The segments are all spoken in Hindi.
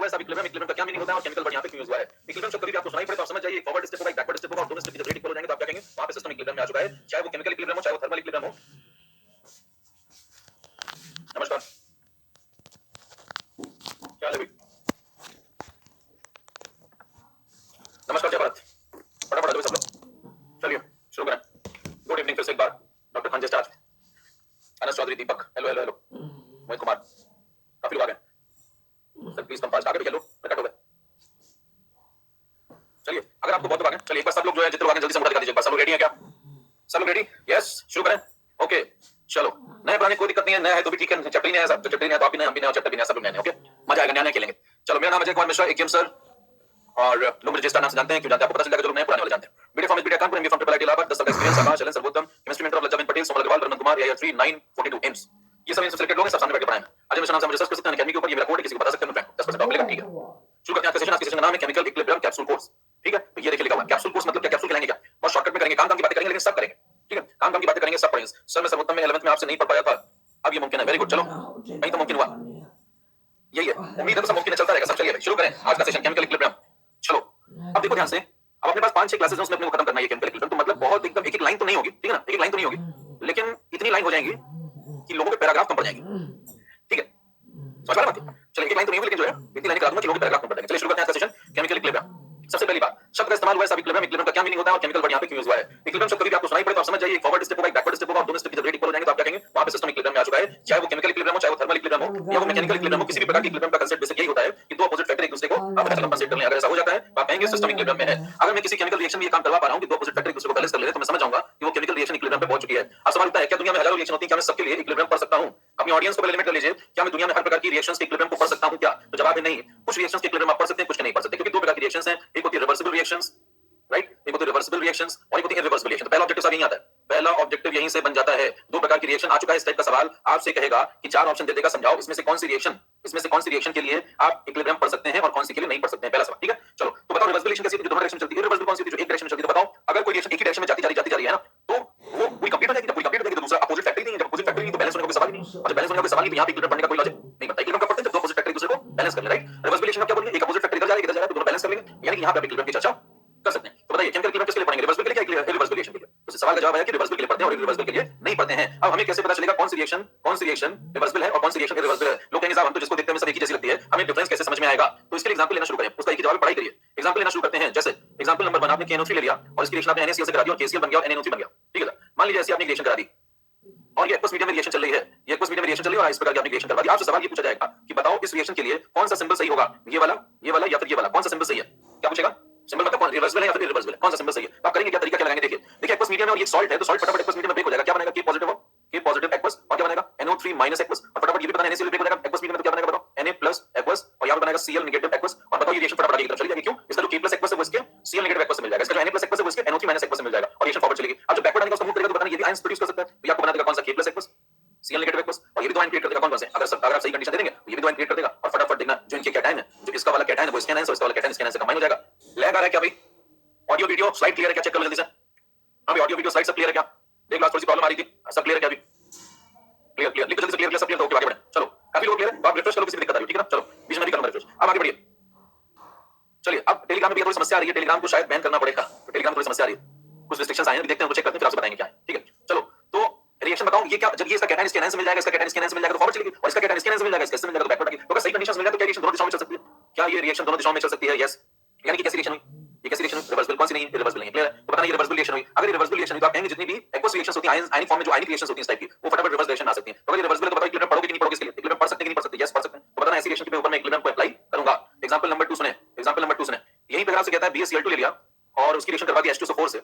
हुआ है सब इक्विलिब्रियम, इक्विलिब्रियम का क्या मीनिंग होता है और केमिकल वर्ड यहाँ पे क्यों यूज हुआ है। इक्विलिब्रियम शब्द कभी भी आपको सुनाई पड़े तो आप समझ जाइए फॉरवर्ड स्टेप होगा, एक बैकवर्ड स्टेप होगा और दोनों स्टेप जब रेट इक्वल हो जाएंगे तो आप क्या कहेंगे वहां पे सिस्टम इक्विलिब्रियम में आ चुका है, चाहे वो केमिकल इक्विलिब्रियम हो चाहे वो थर्मल इक्विलिब्रियम हो। नमस्कार, क्या हाल है भाई? नमस्कार, जय भारत। फटाफट आ जाओ सब लोग, चलिए शुरू करें। गुड इवनिंग फिर से एक बार। डॉक्टर खंजे स्टार, अनस चौधरी, दीपक, hello hello hello, Mohit Kumar, काफी लोग आ गए सर, प्लीज कम फास्ट। आ गए, हेलो कट हो गए। चलिए अगर आपको बहुत लोग आ गए, चलिए एक बार सब लोग जो है जितने लोग आ गए जल्दी से मुझे दिखा दीजिए एक बार। सब लोग रेडी हैं क्या? सब लोग रेडी? यस, शुरू करें। ओके चलो, नए पुराने कोई दिक्कत नहीं है, नया है तो भी ठीक है, चैप्टर ही नया है सब, तो चैप्टर नया तो आप भी नए, हम भी नए, चैप्टर भी नया, सब लोग नए। ओके मजा आएगा, नया नया खेलेंगे। चलो मेरा नाम अजय कुमार मिश्रा, एकेएम सर, और लोग रजिस्टर नाम से जानते हैं, क्यों जानते हैं आपको पता चल जाएगा, जो लोग नए पुराने वाले जानते हैं। BD format BD Kanpur, MB from triple IT Allahabad, 10 साल एक्सपीरियंस, आकाश चलन सर्वोत्तम, chemistry mentor of Lajja Patel, Somal Agarwal, Raman Kumar, AI 3942 AIIMS, ये सब इनसे सिलेक्टेड लोग हैं, सब सामने बैठ के पढ़ाए हैं। अजय मिश्रा नाम से मुझे सर्च कर सकते हैं अकेडमी के ऊपर, ये मेरा कोड है, किसी को बता सकते हैं, 10% ऑफ मिलेगा, ठीक है। शुरू करते हैं आज का सेशन। आज के सेशन का नाम है केमिकल इक्विलिब्रियम कैप्सूल कोर्स, ठीक है। तो ये देखिए लिखा हुआ है कैप्सूल कोर्स, मतलब क्या, कैप्सूल खिलाएंगे क्या, बहुत शॉर्टकट में करेंगे, काम काम की बातें करेंगे लेकिन सब करेंगे, ठीक है, काम काम की बातें करेंगे, सब पढ़ेंगे। सर मैं सर्वोत्तम में 11th में आपसे नहीं पढ़ पाया था, अब ये मुमकिन है, वेरी गुड, चलो नहीं तो मुमकिन हुआ, यही है, उम्मीद है तो सब मुमकिन है, चलता रहेगा सब। चलिए शुरू करें आज का सेशन केमिकल इक्विलिब्रियम। चलो अब देखो ध्यान से, अब अपने पास 5-6 क्लासेस हैं, उसमें अपने को खत्म करना है केमिकल इक्विलिब्रियम, तो मतलब बहुत एकदम एक एक लाइन तो नहीं होगी, ठीक है ना, एक एक लाइन तो नहीं होगी, लेकिन इतनी लाइन हो जाएंगी कि लोगों के पैराग्राफ कम पड़ जाएंगे, ठीक है, समझ पा रहे हैं? चलिए एक लाइन तो नहीं होगी लेकिन जो है इतनी लाइन करा दूंगा कि लोगों के पैराग्राफ कम पड़ जाएंगे। चलिए शुरू करते हैं आज का सेशन केमिकल इक्विलिब्रियम। सबसे पहली बात, शब्द का इस्तेमाल हुआ है सब इक्विलिब्रियम, इक्विलिब्रियम का क्या मीनिंग होता है और केमिकल वर्ड यहाँ पे क्यों यूज हुआ है। इक्विलिब्रियम शब्द कभी भी आपको सुनाई पड़े तो आप समझ जाइए फॉरवर्ड स्टेप होगा, एक बैकवर्ड स्टेप होगा और दोनों स्टेप जब रेट इक्वल हो जाएंगे तो आप क्या कहेंगे वहां पे सिस्टम इक्विलिब्रियम में आ चुका है, चाहे वो केमिकल इक्विलिब्रियम हो चाहे वो थर्मल इक्विलिब्रियम हो या वो मैकेनिकल इक्विलिब्रियम हो, किसी भी प्रकार के इक्विलिब्रियम का कंसेप्ट बेसिक यही होता है कि दो अपोजिट फैक्टर एक दूसरे को आपस में कंपनसेट कर लें। अगर ऐसा हो जाता है तो आप कहेंगे सिस्टम इक्विलिब्रियम में है। अगर मैं किसी केमिकल रिएक्शन में ये काम करवा पा रहा हूं कि दो अपोजिट फैक्टर एक दूसरे को बैलेंस कर ले रहे हैं तो मैं समझ जाऊंगा कि वो केमिकल रिएक्शन इक्विलिब्रियम पे पहुंच चुकी है। अब सवाल उठता है क्या दुनिया में हजारों रिएक्शन होती हैं, क्या मैं सबके लिए इक्विलिब्रियम पढ़ सकता हूं? अपनी ऑडियंस को पहले लिमिट कर लीजिए, क्या मैं दुनिया में हर प्रकार की रिएक्शंस के इक्विलिब्रियम को पढ़ सकता हूं क्या? तो जवाब है नहीं। कुछ रिएक्शंस के इक्विलिब्रियम आप पढ़ सकते हैं, कुछ के नहीं पढ़ सकते, क्योंकि दो प्रकार की रिएक्शंस हैं, एक होती है रिवर्सिबल रिएक्शंस, राइट, एक होती है रिवर्सिबल रिएक्शंस और एक होती है इरिवर्सिबल रिएक्शन। पहला ऑब्जेक्टिव यहीं आता है, पहला ऑब्जेक्टिव यहीं से बन जाता है। दो प्रकार की रिएक्शन आ चुका है, इस टाइप का सवाल आपसे कहेगा कि चार ऑप्शन दे देगा, समझाओ इसमें से कौन सी रिएक्शन के लिए आप इक्विलिब्रियम पढ़ सकते हैं और कौन सी के लिए नहीं पढ़ सकते हैं, पहला सवाल, ठीक है। चलो तो बताओ रिवर्सिबल रिएक्शन कैसी होती है, जो दोनों डायरेक्शन में चलती है, इरिवर्सिबल कौन सी होती है, जो एक डायरेक्शन में चलती है। तो बताओ अगर कोई रिएक्शन एक ही डायरेक्शन में जाती जा रही है ना तो वो पूरी कंप्लीट हो जाएगी, जब पूरी कंप्लीट हो जाएगी तो दूसरा अपोजिट फैक्टर ही नहीं है, जब अपोजिट फैक्टर नहीं तो बैलेंस होने का कोई सवाल ही नहीं, और जब बैलेंस होने का कोई सवाल नहीं तो यहां पे इक्विलिब्रियम पढ़ने का कोई लॉजिक नहीं बनता। इक्विलिब्रियम कब पढ़ते हैं, जब दो अपोजिट फैक्टर एक दूसरे को बैलेंस कर ले, राइट। रिवर्सिबल रिएक्शन में क्या बोलेंगे, एक अपोजिट फैक्टर इधर जा रहा है तो दोनों बैलेंस कर लेंगे, यानी कि यहां पे आप इक्विलिब्रियम की चर्चा कर सकते हैं। तो बताइए केमिकल इक्विलिब्रियम किसके लिए पढ़ेंगे, रिवर्सिबल के लिए क्या इरिवर्सिबल रिएक्शन के लिए? तो सवाल का जवाब है कि रिवर्सिबल के लिए पढ़ते हैं और इरिवर्सिबल के लिए नहीं पढ़ते हैं। अब हमें कैसे पता चलेगा कौन सी रिएक्शन रिवर्सिबल है और कौन सी रिएक्शन इरिवर्सिबल है? लोग कहेंगे साहब हम तो जिसको देखते हैं सब एक ही जैसी लगती है, हमें डिफरेंस कैसे समझ में आएगा? तो इसके लिए एग्जांपल लेना शुरू करें, उसका एक ही जवाब पढ़ाई करिए। एग्जांपल लेना शुरू करते हैं, जैसे एग्जांपल नंबर 1 आपने KNO3 ले लिया और इसकी रिएक्शन आपने NaCl से करा दी और KCl बन गया और NaNO3 बन गया, ठीक है। मान लीजिए ऐसे आपने रिएक्शन करा दी और ये एक्वस मीडियम में रिएक्शन चल रही है, ये एक्वस मीडियम में रिएक्शन चल रही है और इस प्रकार की आपने रिएक्शन करवा दी। आपसे सवाल ये पूछा जाएगा कि बताओ इस रिएक्शन के लिए कौन सा सिंबल सही होगा, ये वाला या फिर ये वाला, कौन सा सिंबल सही है? क्या पूछेगा? सिंबल मतलब कौन रिवर्सिबल है या फिर इरिवर्सिबल है, कौन सा सिंबल सही है? तो आप करेंगे क्या, तरीका क्या लगाएंगे, देखिए एक्वस मीडियम है और ये सॉल्ट है तो सॉल्ट फटाफट एक्वस मीडियम में ब्रेक हो जाएगा, क्या बनेगा, K पॉजिटिव एक्वस और क्या बनेगा NO3 एक्वस, और फटाफट ये भी बताना NaCl ब्रेक हो जाएगा एक्वस मीडियम में, तो क्या बनेगा बताओ Na एक्वस और यहां पर बनेगा Cl नेगेटिव एक्वस। और बताओ ये रिएक्शन फटाफट आगे की तरफ चली जाएगी, क्यों? इसका जो K एक्वस है वो इसके Cl नेगेटिव एक्वस से मिल जाएगा, इसका जो Na एक्वस है वो इसके NO3 एक्वस से मिल जाएगा और रिएक्शन फॉरवर्ड चलेगी। अब जो बैकवर्ड आएगा उसको मूव करेगा तो बताना ये भी आयंस प्रोड्यूस कर सकता है, तो ये आपको बना देगा कौन सा K aqueous Cl negative aqueous और ये भी दो आयन क्रिएट कर देगा, कौन से? अगर आप सही कंडीशन दे देंगे तो ये भी दो आयन क्रिएट कर देगा और फटाफट देखना जो इनके कैटायन है, जो इसका वाला कैटायन है वो इसके आयन है और इसका वाला कैटायन इसके आयन से कंबाइन हो जाएगा। लैग आ रहा है क्या भाई? ऑडियो वीडियो स्लाइड क्लियर है क्या? चेक कर लो जल्दी से। हां भाई ऑडियो वीडियो स्लाइड सब क्लियर है क्या? देख लो थोड़ी सी प्रॉब्लम आ रही थी, सब क्लियर है क्या अभी? क्लियर लिखो जल्दी से, क्लियर सब क्लियर, तो ओके आगे बढ़ें। चलो काफी लोग क्लियर है, आप रिफ्रेश करो किसी भी दिक्कत आ रही है, ठीक है ना? चलो बीच में भी करूंगा रिफ्रेश, अब आगे बढ़िए। चलिए अब टेलीग्राम में भी थोड़ी समस्या आ रही है, टेलीग्राम को शायद बैन करना पड़ेगा, तो टेलीग्राम में थोड़ी समस्या आ रही है, कुछ रिस्ट्रिक्शंस आए हैं, देखते हैं उनको चेक करते हैं फिर आपसे बताएंगे क्या है, ठीक है। चलो तो रिएक्शन बताओ ये क्या, जब ये इसका कैटायन इसके एनायन से मिल जाएगा, इसका कैटायन इसके एनायन से मिल जाएगा तो फॉरवर्ड चलेगी और इसका कैटायन इसके एनायन से मिल जाएगा इसके से मिल जाएगा तो बैकवर्ड आएगी। तो अगर सही कंडीशंस मिल जाए तो क्या रिएक्शन दोनों दिशाओं में चल सकती है? क्या ये रिएक्शन दोनों दिशाओं में चल सकती है? यस, यानी कि कैसी रिएक्शन हुई, ये कैसी रिएक्शन हुई, रिवर्सिबल कौन सी नहीं है, रिवर्सिबल नहीं है, क्लियर है? तो बताना ये रिवर्सिबल रिएक्शन हुई। अगर रिवर्सिबल रिएक्शन हुई तो आप कहेंगे जितनी भी एक्वस रिएक्शंस होती हैं आयनिक फॉर्म में जो आयनिक रिएक्शंस होती हैं इस टाइप की वो फटाफट रिवर्स रिएक्शन आ सकती हैं। तो अगर रिवर्सिबल है तो बताओ इक्विलिब्रियम पढ़ोगे कि नहीं पढ़ोगे, इसके लिए इक्विलिब्रियम पढ़ सकते हैं कि नहीं पढ़ सकते? यस पढ़ सकते हैं। तो बताना ऐसी रिएक्शन के ऊपर मैं इक्विलिब्रियम को अप्लाई करूंगा। एग्जांपल नंबर 2 सुने, एग्जांपल नंबर 2 सुने, यहीं पे आपसे कहता है BaCl2 ले लिया और उसकी रिएक्शन करवा दी H2SO4 से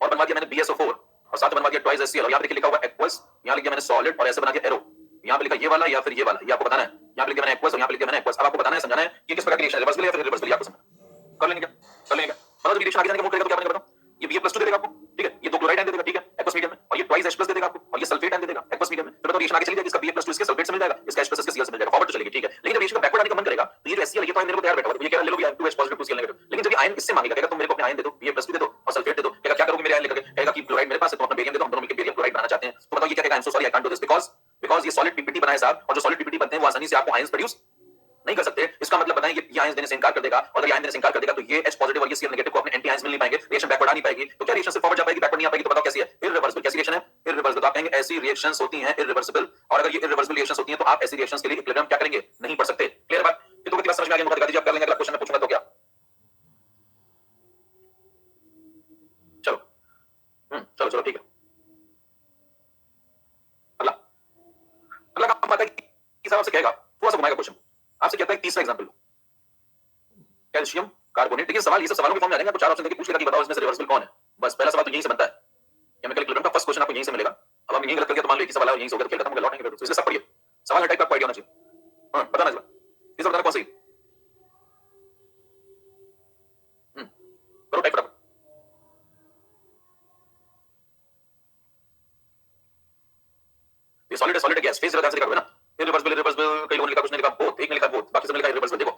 और बनवा दिया मैंने BaSO4 और साथ में बनवा दिया ट्वाइस HCl और यहां पे लिखा हुआ एक्वस, यहां लिख दिया मैंने सॉलिड और ऐसे बना दिया एरो, यहां पे लिखा ये वाला या फिर ये वाला, ये आपको बताना है। यहां पे लिख दिया मैंने एक्वस और यहां पे लिख दिया मैंने एक्वस। अब आपको बताना है, समझाना है कि किस प्रकार की रिएक्शन है, रिवर्सिबल या फिर इरिवर्सिबल, आपको समझ कर लेंगे क्या? कर लेंगे क्या? मतलब रिएक्शन आगे जाने का मूव करेगा तो क्या बनेगा बताओ? ये Ba+2 दे देगा आपको, ठीक है, ये दो क्लोराइड आयन दे देगा, ठीक है, एक्वस मीडियम में, और ये ट्वाइस H+ दे देगा आपको और ये सल्फेट आयन दे देगा एक्वस मीडियम में। तो बताओ रिएक्शन आगे चली जाएगी, इसका Ba+2 इसके सल्फेट से मिल जाएगा, इसका H+ इसके Cl से मिल जाएगा, फॉरवर्ड तो चलेगी, ठीक है। लेकिन जब रिएक्शन का बैकवर्ड आने का मन करेगा तो ये जो HCl ये तो आयन मेरे को तैयार बैठा हुआ है, ये कह रहा ले लो भैया 2H पॉजिटिव 2Cl नेगेटिव, लेकिन जब ये आयन इससे मांगेगा, कहेगा तुम मेरे को अपने आयन दे दो, Ba+2 दे दो और सल्फेट दे दो, कहेगा क्या करोगे मेरे आयन लेकर? कहेगा कि क्लोराइड मेरे पास है तुम अपना बेरियम दे दो, हम दोनों मिलकर बेरियम क्लोराइड बनाना चाहते हैं। तो बताओ ये क्या कहेगा? I am so sorry I can't do this because ये सॉलिड PPT बना है साहब, और जो सॉलिड PPT बनते हैं वो आसानी से आपको आयंस प्रोड्यूस नहीं कर सकते, इसका मतलब बताएं ये आयंस देने से इनकार कर देगा, और अगर आयन देने से इनकार कर देगा तो ये H पॉजिटिव और ये Cl नेगेटिव को अपने एंटी आयंस मिल नहीं पाएंगे, रिएक्शन बैकवर्ड आ नहीं पाएगी, तो क्या रिएक्शन से फॉरवर्ड जा पाएगी, बैकवर्ड नहीं आ पाएगी, तो बताओ कैसी है, इररिवर्सिबल। कैसी रिएक्शन है, इररिवर्सिबल। तो आप कहेंगे ऐसी रिएक्शंस होती हैं इररिवर्सिबल, और अगर ये इररिवर्सिबल रिएक्शंस होती हैं तो आप ऐसी रिएक्शंस के लिए इक्विलिब्रियम क्या करेंगे, नहीं पढ़ सकते। क्लियर बात, ये तो कितनी बात समझ में आ गई, मुझे दिखा दीजिए, आप कर लेंगे, अगला क्वेश्चन मैं पूछूंगा तो क्या। चलो चलो चलो ठीक है। अगला अगला काम आता है कि साहब आपसे कहेगा, थोड़ा सा घुमाएगा क्वेश्चन, आपसे कहता है तीसरा एग्जांपल लो, कैल्शियम कार्बोनेट। देखिए सवाल, ये सब सवालों के फॉर्म में आ जाएंगे, आपको चार ऑप्शन देके पूछ लेगा कि बताओ इसमें से रिवर्सिबल कौन है, बस पहला सवाल तो यहीं से बनता है। केमिकल इक्विलिब्रियम का फर्स्ट क्वेश्चन आपको यहीं से मिलेगा। अब हम यहीं गलत कर दिया तो मान लो एक ही सवाल है, यहीं से हो गया तो खेल खत्म हो गया, लौटेंगे फिर। तो इसलिए सब पढ़िए, सवाल हर टाइप का आपको आइडिया होना चाहिए। हां बताना इस बार, इस बार बताना कौन सही। करो टाइप फटाफट। ये सॉलिड है, सॉलिड है, गैस, फेज आंसर लिखा हुआ है ना, इररिवर्सिबल इररिवर्सिबल, कई लोगों ने लिखा, कुछ ने लिखा बोथ, एक ने लिखा बोथ, बाकी सब ने लिखा इररिवर्सिबल। देखो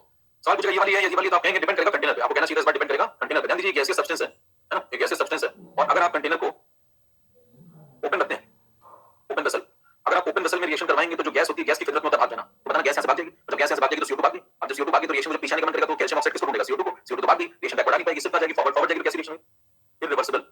सवाल पूछेगा ये वाली है, ये वाली, तो आप कहेंगे डिपेंड करेगा कंटेनर पे, आपको कहना चाहिए इस बार डिपेंड करेगा कंटेनर पे। ध्यान दीजिए गैसियस सब्सटेंस है ना, ये गैसियस सब्सटेंस है, और अगर आप कंटेनर को ओपन रखते हैं, ओपन वेसल, अगर आप ओपन वेसल में रिएक्शन करवाएंगे तो जो गैस होती है, गैस की फितरत में होता है भाग जाना, तो बताना गैस यहां से भाग जाएगी, जब गैस यहां से भाग जाएगी तो CO2 भाग गई, अब जब CO2 भागी तो रिएक्शन में पीछे नहीं करेगा तो कैल्शियम ऑक्साइड किसको ढूंढेगा, CO2 को, CO2 तो भाग गई, रिएक्शन बैकवर्ड आ नहीं पाएगी, सिर्फ आ जाएगी फॉरवर्ड, फॉरवर्ड जाएगी, कैसी रिएक्शन है, इररिवर्सिबल।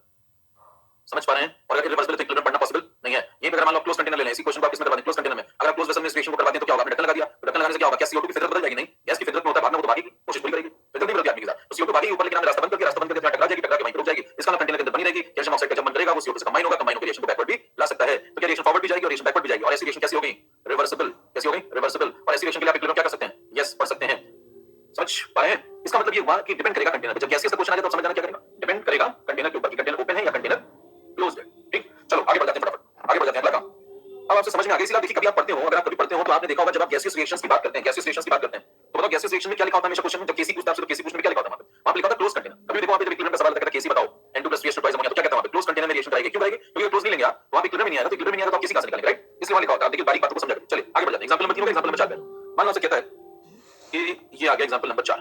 समझ पा रहे हैं, और अगर इररिवर्सिबल तो इक्विलिब्रियम पढ़ना पॉसिबल नहीं है। ये अगर मान लो क्लोज कंटेनर ले लें, इसी क्वेश्चन को आप इसमें करवा दें क्लोज कंटेनर में, अगर आप क्लोज वेसल में इस रिएक्शन को करवा दें तो क्या होगा, आपने ढक्कन लगा दिया, तो ढक्कन लगाने से क्या होगा, क्या CO2 की फितरत बदल जाएगी, नहीं, गैस की फितरत में होता है भागना, वो तो भागेगी, कोशिश पूरी करेगी, फितरत नहीं बदलती आदमी के साथ, तो CO2 भागेगी ऊपर, लेकिन आपने रास्ता बंद कर दिया, रास्ता बंद करके टकरा जाएगी, टकरा के वहीं रुक जाएगी, इसका मतलब कंटेनर के अंदर बनी रहेगी, कैल्शियम ऑक्साइड का जब मन करेगा वो CO2 से कंबाइन होगा, कंबाइन होकर रिएक्शन को बैकवर्ड भी ला सकता है, तो क्या रिएक्शन फॉरवर्ड भी जाएगी और रिएक्शन बैकवर्ड भी जाएगी, और ऐसी रिएक्शन कैसी हो गई, रिवर्सिबल। कैसी हो गई, रिवर्सिबल। और ऐसी रिएक्शन के लिए आप इक्विलिब्रियम क्या कर सकते हैं, यस पढ़ सकते हैं। समझ पा रहे हैं, इसका मतलब ये हुआ कि डिपेंड करेगा कंटेनर पे, जब गैसियस का क्वेश्चन आ जाए तो समझ जाना क्या करेगा, डिपेंड करेगा कंटेनर के ऊपर कि कंटेनर ओपन है या कंटेनर क्लोज्ड है। ठीक, चलो आगे बढ़ जाते हैं फटाफट, आगे बढ़ जाते हैं अगला काम। अब आपसे समझ में आ गई, इसलिए देखिए कभी आप पढ़ते हो, अगर आप कभी पढ़ते हो तो आपने देखा होगा जब आप गैसियस रिएक्शंस की बात करते हैं, गैसियस रिएक्शंस की बात करते हैं, तो बताओ गैसियस रिएक्शन में क्या लिखा होता है हमेशा क्वेश्चन में, जब केसी पूछता है आपसे तो केसी पूछने में क्या लिखा होता है, वहां पे लिखा होता है क्लोज कंटेनर। कभी देखो वहां पे जब इक्विलिब्रियम का सवाल आता है केसी बताओ N2 + 3 अमोनिया, तो क्या कहता है वहां पे, क्लोज कंटेनर में रिएक्शन कराएगी, क्यों कराएगी, क्योंकि क्लोज नहीं लेंगे आप, वहां पे इक्विलिब्रियम नहीं आएगा, तो इक्विलिब्रियम नहीं आएगा तो आप केसी कहां से निकालेंगे, राइट, इसलिए वहां लिखा होता है। आप देखिए बारीक बातों को समझा करिए। चलिए आगे बढ़ जाते हैं, एग्जांपल नंबर 3 एग्जांपल नंबर 4 पे मान लो आपसे कहता है कि ये आ गया एग्जांपल नंबर 4,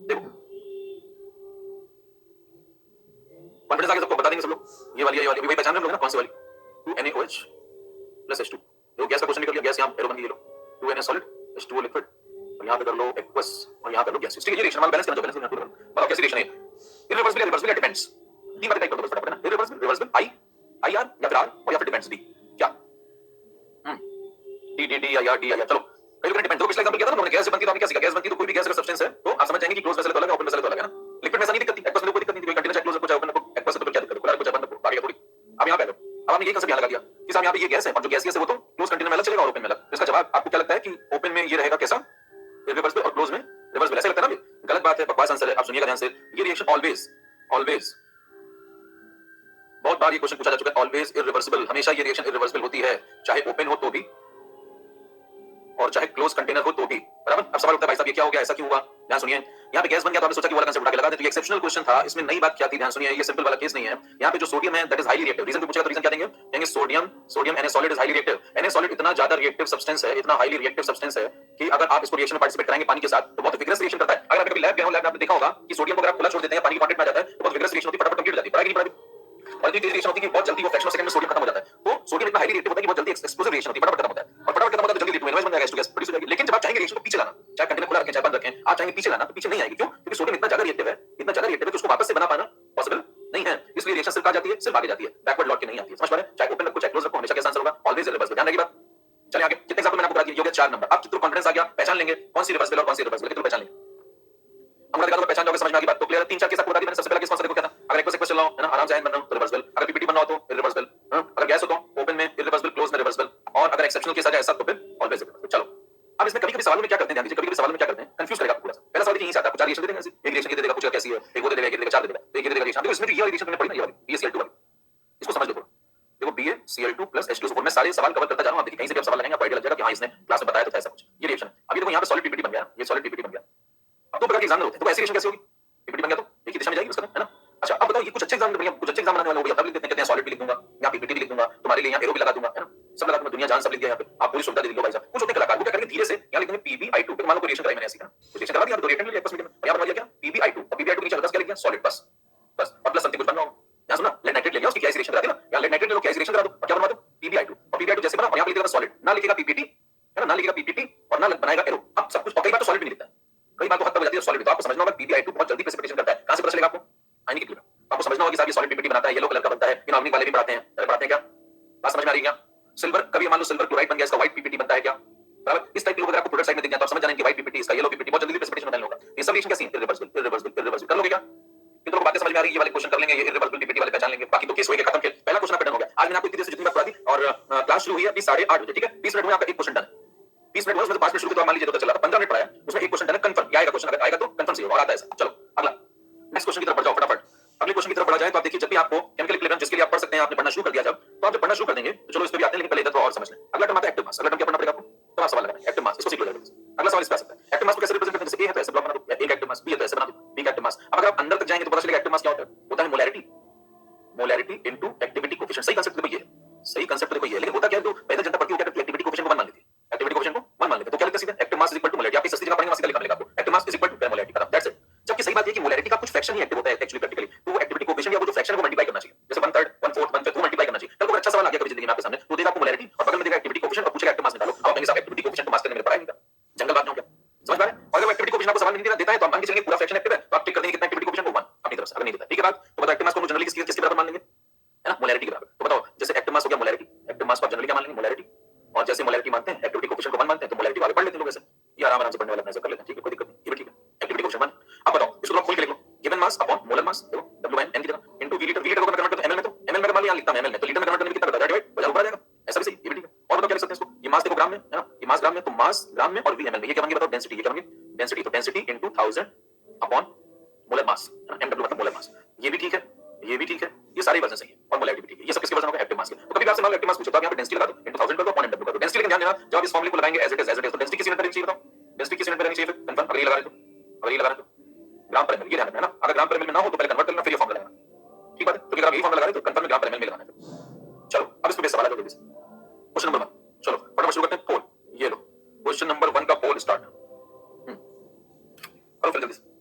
देखो कॉन्फिडेंस आगे सबको बता देंगे सब लोग, ये वाली वही पहचान रहे लोग ना, कौन सी वाली, 2NaOH + H2, देखो गैस का क्वेश्चन निकल गया, गैस यहां एरो बन गई, लो 2Na सॉलिड H2O लिक्विड, और यहां पे कर लो एक्वस, और यहां कर लो गैस। ठीक है, ये रिएक्शन वाला बैलेंस करना, बैलेंस करना, बताओ कैसी रिएक्शन है, इररिवर्सिबल रिवर्सिबल डिपेंड्स, तीन बातें टाइप कर दो बस फटाफट ना, इररिवर्सिबल रिवर्सिबल I IR या फिर R, और या फिर डिपेंड्स D, क्या D IR D IR। चलो कई लोग डिपेंड, तो पिछला एग्जांपल क्या था ना, गैस बनती है तो आपने क्या सीखा, गैस बनती है तो कोई भी गैस का सब्सटेंस है तो आप समझ जाएंगे कि क्लोज वेसल तो अलग है, ओपन वेसल तो अलग है ना, लिक्विड में ऐसा नहीं दिक्कत थी, एक्वस में कोई दिक्कत नहीं थी, कोई कंटेनर चाहे क्लोज रखो चाहे ओपन रखो, एक्वस तो क्या दिक्कत है, खुला रखो चाहे बंद रखो, बाकी थोड़ी। अब यहां पे लो, अब आपने ये कंसेप्ट यहां लगा दिया कि साहब यहां पे ये गैस है, और जो गैस है वो तो क्लोज कंटेनर में अलग चलेगा और ओपन में अलग, तो इसका जवाब आपको क्या लगता है कि ओपन में ये रहेगा कैसा, इररिवर्सिबल, और क्लोज में रिवर्सिबल, ऐसा लगता है ना, गलत बात है, बकवास आंसर है। आप सुनिएगा ध्यान से, ये रिएक्शन ऑलवेज ऑलवेज, बहुत बार ये क्वेश्चन पूछा जा चुका है, ऑलवेज इररिवर्सिबल, हमेशा ये रिएक्शन इररिवर्सिबल होती है, चाहे ओपन हो तो भी और चाहे क्लोज कंटेनर हो तो भी, बराबर। अब सवाल उठता है भाई साहब ये क्या हो गया, ऐसा क्यों हुआ, ध्यान सुनिए, यहाँ पे गैस बन गया तो आपने सोचा कि वाला कंसेप्ट उठा के लगा दे, तो ये एक्सेप्शनल क्वेश्चन था, इसमें नई बात क्या थी, ध्यान सुनिए, ये सिंपल वाला केस नहीं है। यहाँ पे जो सोडियम है that is highly reactive, reason भी पूछेगा तो रीजन क्या देंगे, कहेंगे sodium Na solid is highly reactive, Na solid इतना ज्यादा रिएक्टिव सब्सटेंस है, इतना हाईली रिएक्टिव सब्सटेंस है कि अगर आप इसको रिएक्शन में पार्टिसिपेट कराएंगे पानी के साथ तो बहुत विग्रस रिएक्शन करता है। अगर आप कभी लैब गए हो, लैब में आपने देखा होगा कि सोडियम को अगर आप खुला छोड़ देते हैं पानी के कांटेक्ट में आ जाता है तो बहुत विग्रस रिएक्शन होती है, फटाफट कंप्लीट हो जाती है, पढ़ा कि नहीं पढ़ा, और ये रिएक्शन होती है कि बहुत जल्दी वो फ्रैक्शन ऑफ सेकंड में सोडियम खत्म हो जाता है, तो सोडियम इतना हाईली रिएक्टिव होता है कि बहुत जल्दी एक्सप्लोसिव रिएक्शन होती है, फटाफट खत्म होता है, और फटाफट खत्म होता है तो जल्दी रिएक्टिव बन जाएगा, H2 गैस प्रोड्यूस हो जाएगी। लेकिन जब आप चाहेंगे रिएक्शन को पीछे लाना, चाहे कंटेनर खुला रखें चाहे बंद रखें, आप चाहेंगे पीछे लाना तो पीछे नहीं आएगी, क्यों, क्योंकि सोडियम इतना ज्यादा रिएक्टिव है, इतना ज्यादा रिएक्टिव है कि उसको वापस से बना पाना पॉसिबल नहीं है, इसलिए रिएक्शन सिर्फ आ जाती है, सिर्फ आगे जाती है, बैकवर्ड लौट के नहीं आती है। समझ पा रहे हैं, चाहे ओपन रखो चाहे क्लोज रखो, हमेशा कैसा आंसर होगा, ऑलवेज इररिवर्सिबल। ध्यान रखिए बात। चलिए आगे, कितने एग्जांपल मैंने आपको बता दिए, ये हो गया 4 नंबर, आप कितना कॉन्फिडेंस आ गया, पहचान लेंगे कौन सी रिवर्सिबल और कौन सी इररिवर्सिबल, कितना पहचान लेंगे, हम बता दो पहचान जाओगे, समझ में आ गई बात, तो क्लियर है। 3-4 केस आपको बता दिए मैंने, सबसे पहला केस कौन सा देखो क्या था, अगर एक्वस एक्वस चल रहा हो है ना, आराम से आयन बन रहा हो तो रिवर्सिबल, अगर पीपीटी बनना हो तो इररिवर्सिबल, अगर गैस हो तो ओपन में इररिवर्सिबल, क्लोज में रिवर्सिबल, और अगर एक्सेप्शनल केस आ जाए ऐसा तो फिर ऑलवेज इररिवर्सिबल। चलो अब इसमें कभी-कभी सवालों में क्या करते हैं, ध्यान दीजिए, कभी-कभी सवालों में क्या करते हैं, कंफ्यूज करेगा पूरा सा। पहला सवाल यहीं से आता है, आपको 4 रिएक्शन दे देंगे, एक रिएक्शन ये दे देगा, पूछेगा कैसी है, एक वो दे देगा, एक दे देगा, 4 दे देगा, एक ये दे देगा रिएक्शन, देखो इसमें जो ये वाली रिएक्शन तुमने पढ़ी ना, ये वाली BaCl2 वाली, इसको समझ लो थोड़ा, देखो BaCl2 + H2SO4, मैं सारे सवाल कवर करता जा रहा हूं, आप देखिए कहीं से भी आप सवाल लगाएंगे आपको आइडिया लग जाएगा कि हां इसने क्लास में बताया तो था ऐसा कुछ, ये रिएक्शन है। अभी देखो यहां पे सॉलिड पीपीटी बन गया, ये सॉलिड पीपीटी बन गया, अब 2 प्रकार के एग्जाम होते हैं, तो ऐसी रिएक्शन कैसे होगी, पीपीटी बन गया तो एक ही दिशा में जाएगी उसका, है ना। अच्छा अब बताओ ये कुछ अच्छे एग्जाम बढ़िया, कुछ अच्छे एग्जाम बनाने वाले हो, अब लिख देते हैं, कहते हैं सॉलिड भी लिख दूंगा, यहां पीपीटी भी लिख दूंगा, तुम्हारे लिए यहां एरो भी लगा दूंगा, है ना, सब लगा दूंगा, दुनिया जान सब लिख दिया यहां पे, आप पूरी सुविधा दे दी लो भाई साहब। कुछ होते कलाकार वो क्या करेंगे, धीरे से यहां लिख देंगे PbI2, मान लो कोई रिएक्शन कराई मैंने ऐसी, है ना, रिएक्शन करा दिया तो रिएक्टेंट ले लिया आपस में, यहां बना दिया क्या PbI2, और PbI2 के नीचे हल्का सा क्या लिख दिया सॉलिड, बस बस, और प्लस समथिंग कुछ बनना होगा, यहां सुना लेड नाइट्रेट ले लिया, उसकी क्या रिएक्शन करा दी ना, यहां लेड नाइट्रेट ले लो, क्या रिएक्शन करा दो, और क्या बनवा दो PbI2, और PbI2 जैसे बना, और यहां पे लिखेगा सॉलिड, ना लिखेगा पीपीटी, है ना, ना लिखेगा पीपीटी और ना हैं, पहले पढ़ाते हैं क्या, बात समझ में आ रही है क्या? सिल्वर, कभी मान लो सिल्वर क्लोराइड बन गया, इसका व्हाइट पीपीटी बनता है क्या? बराबर, इस टाइप के लोग अगर आपको प्रोडक्ट साइड में दिख जाए तो आप समझ जाना कि व्हाइट पीपीटी, इसका येलो पीपीटी, बहुत जल्दी प्रेसिपिटेशन बनाने होगा। ये सब रिएक्शन कैसी है? Irreversible, irreversible, irreversible. कर लोगे क्या? कितनों को बातें समझ में आ रही है? ये वाले क्वेश्चन कर लेंगे, ये इरिवर्सिबल पीपीटी वाले पहचान लेंगे, बाकी तो केस होएगा, खत्म खेल। पहला क्वेश्चन आपका डन हो गया। आज मैंने आपको इतनी देर से जितनी बात पढ़ा दी और क्लास शुरू हुई है अभी 8:30 बजे, ठीक है? 20 मिनट में आपका एक क्वेश्चन डन है। 20 मिनट हुआ, उसमें से 5 मिनट शुरू किया तो मान लीजिए तो चला, 15 मिनट पढ़ा है, उसमें एक क्वेश्चन डन है, कंफर्म। ये आएगा क्वेश्चन, अगर आएगा तो कंफर्म सही होगा, और आता है ऐसा। चलो अगला, नेक्स्ट क्वेश्चन की तरफ बढ़ जाओ फटाफट। अगले क्वेश्चन की तरफ बढ़ा जाए तो आप देखिए, जब भी आपको केमिकल इक्विलिब्रियम जिसके लिए आप पढ़ सकते हैं, आपने पढ़ना शुरू कर दिया जब, तो आप जब पढ़ना शुरू कर देंगे तो चलो इस पे भी आते हैं, लेकिन पहले इधर थोड़ा और समझ लें। अगला टर्म आता है एक्टिव मास। अगला टर्म क्या पढ़ना पड़ेगा आपको? तो आप सवाल लगाएं, एक्टिव मास, इसको सीख लो जल्दी से। अगला सवाल इस पे आ सकता है, एक्टिव मास को कैसे रिप्रेजेंट करते हैं? जैसे ए है तो ऐसे ब्लॉक बना दो, एक एक्टिव मास, बी है तो ऐसे बना दो, बी का एक्टिव मास। अब अगर आप अंदर तक जाएंगे तो पता चलेगा एक्टिव मास क्या होता है। होता है molarity, molarity into activity coefficient. सही कांसेप्ट देखो ये है, सही कांसेप्ट देखो ये है, लेकिन होता क्या है, तो पैदल जनता पढ़ती है क्या करती है, एक्टिविटी कोएफिशिएंट को 1 मान लेती है, एक्टिविटी कोएफिशिएंट को 1 मान लेते हैं, तो क्या लिखते हैं सीधे, active mass is equal to molarity. आप सस्ती जगह पढ़ेंगे वहां से लिखा मिलेगा आपको, active mass is equal to molarity, खत्म, दैट्स इट। जबकि सही बात ये है कि मोलैरिटी का कुछ फ्रैक्शन ही एक्टिव होता है एक्चुअली प्रैक्टिकली, तो वो एक्टिविटी कोएफिशिएंट या वो जो फ्रैक्शन को मल्टीप्लाई करना चाहिए, जैसे 1/3, 1/4, 1/5 वो मल्टीप्लाई करना चाहिए। कल को अच्छा सवाल आ गया कभी जिंदगी में आपके सामने, तो देगा आपको मोलैरिटी और बगल में देगा एक्टिविटी कोएफिशिएंट और पूछेगा एक्टिव मास निकालो। आप कहेंगे साहब एक्टिविटी कोएफिशिएंट को मास करने में पढ़ाई नहीं था, जंगल बात नहीं हो गया, समझ पा रहे हैं? और अगर एक्टिविटी कोएफिशिएंट आपको सवाल नहीं देता है तो आप मान के चलेंगे पूरा फ्रैक्शन एक्टिव है, तो आप टिक कर देंगे कितना एक्टिविटी कोएफिशिएंट को 1 अपनी तरफ से, अगर नहीं देता, ठीक है बात? तो बताओ एक्टिव मास को जनरली किसके बराबर मान लेंगे, है ना, मोलैरिटी के बराबर। तो बताओ जैसे एक्टिव मास हो गया मोलैरिटी, एक्टिव मास को जनरली क्या मान लेंगे, मोलैरिटी, और जैसे मोलैरिटी मानते हैं एक्टिविटी कोएफिशिएंट को 1 मानते हैं, तो मोलैरिटी वाले पढ़ लेते हैं लोग ऐसे, ये आराम से पढ़ने वाला अपने से कर लेते हैं, ठीक है, कोई दिक्कत नहीं, ये भी ठीक है, एक्टिविटी कोएफिशिएंट 1। अब बताओ इसको आप खोल के लिख लो, given mass upon molar mass, देखो WN की जगह इनटू V लीटर, V लीटर को मैं कन्वर्ट करता हूं ml में, तो ml में मान लिया लिखता हूं ml में, तो लीटर में कन्वर्ट करने में कितना बचा, डिवाइड बचा, ऊपर आ जाएगा, ऐसा भी सही, ये भी ठीक है। और बताओ क्या लिख सकते हैं इसको, ये मास देखो ग्राम में है ना, ये मास ग्राम में, तो मास ग्राम में और V ml में, ये क्या बनेंगे बताओ, डेंसिटी, ये क्या बनेंगे, डेंसिटी, तो डेंसिटी इनटू 1000 अपॉन मोलर मास, है ना, mw मतलब मोलर मास, ये भी ठीक है, ये भी ठीक है, ये सारे वर्जन सही है, और मोलैरिटी भी ठीक है, ये सब किसके वर्जन होगा, एक्टिव मास के। तो कभी भी आपसे मान लो एक्टिव मास पूछे तो आप यहां पे डेंसिटी लगा दो, इनटू 1000 कर दो अपॉन mw कर दो, डेंसिटी, लेकिन ध्यान देना जब आप इस फार्मूले को लगाएंगे एज इट इज, तो डेंसिटी किस यूनिट में रहनी चाहिए बताओ, डेंसिटी किस यूनिट में रहनी चाहिए, फिर कंफर्म, अगर ये लगा रहे तो, अगर ये लगा रहे तो ग्राम पर ml, ये ध्यान रखना है ना, अगर ग्राम पर ml में ना हो तो पहले कन्वर्ट करना, फिर ये फार्मूला लगाना, ठीक बात है? तो अगर आप यही फार्मूला लगा रहे तो कंफर्म में ग्राम पर ml में लगाना है। चलो अब इस पे सवाल आ जाओ जल्दी से, क्वेश्चन नंबर 1, चलो फटाफट शुरू करते हैं, पोल, ये लो क्वेश्चन नंबर 1 का पोल स्टार्ट, करो फिर जल्दी से।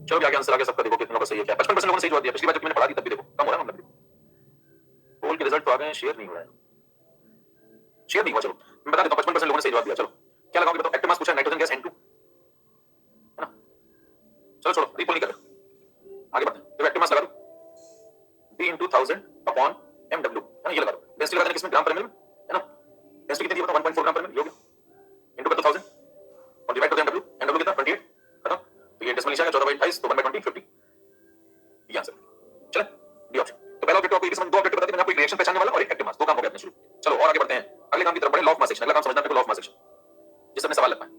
चलो आगे आंसर आगे सबका देखो कितनों का सही है, क्या 55% लोगों ने सही जवाब दिया, पिछली बार जब मैंने पढ़ा दी तब भी देखो कम हो रहा है मतलब, पोल के रिजल्ट तो आ गए हैं, शेयर नहीं हो रहा है, शेयर नहीं हुआ, चलो मैं बता देता हूं 55% लोगों ने सही जवाब दिया। चलो क्या लगाओगे बताओ, एक्टिव मास पूछा, नाइट्रोजन गैस N2, है ना, चलो छोड़ो रिपोल नहीं कर रहे, आगे बढ़ते हैं। तो एक्टिव मास लगा दो B into 1000 अपॉन mw, है ना, ये लगा दो, डेंसिटी लगा देना किसमें, ग्राम पर ml में, है ना, डेंसिटी कितनी दी बताओ, 1.4 ग्राम पर ml, ये हो गया, इनटू कर दो 1000 और डिवाइड कर दो mw कितना 28, खत्म, तो ये डेसिमल निशान है 14/28, तो 1/20 50, ये आंसर। चले डी ऑप्शन। तो पहला ऑब्जेक्टिव आपको एक समझ, दो ऑब्जेक्टिव बता दिए मैंने आपको, एक रिएक्शन पहचानने वाला और एक एक्टिव मास, दो काम हो गए अपने शुरू। चलो और आगे बढ़ते हैं, अगले काम की तरफ बढ़े, लॉ ऑफ मास सेक्शन। अगला काम समझना है लॉ ऑफ मास सेक्शन, जिससे हमें सवाल लगता है,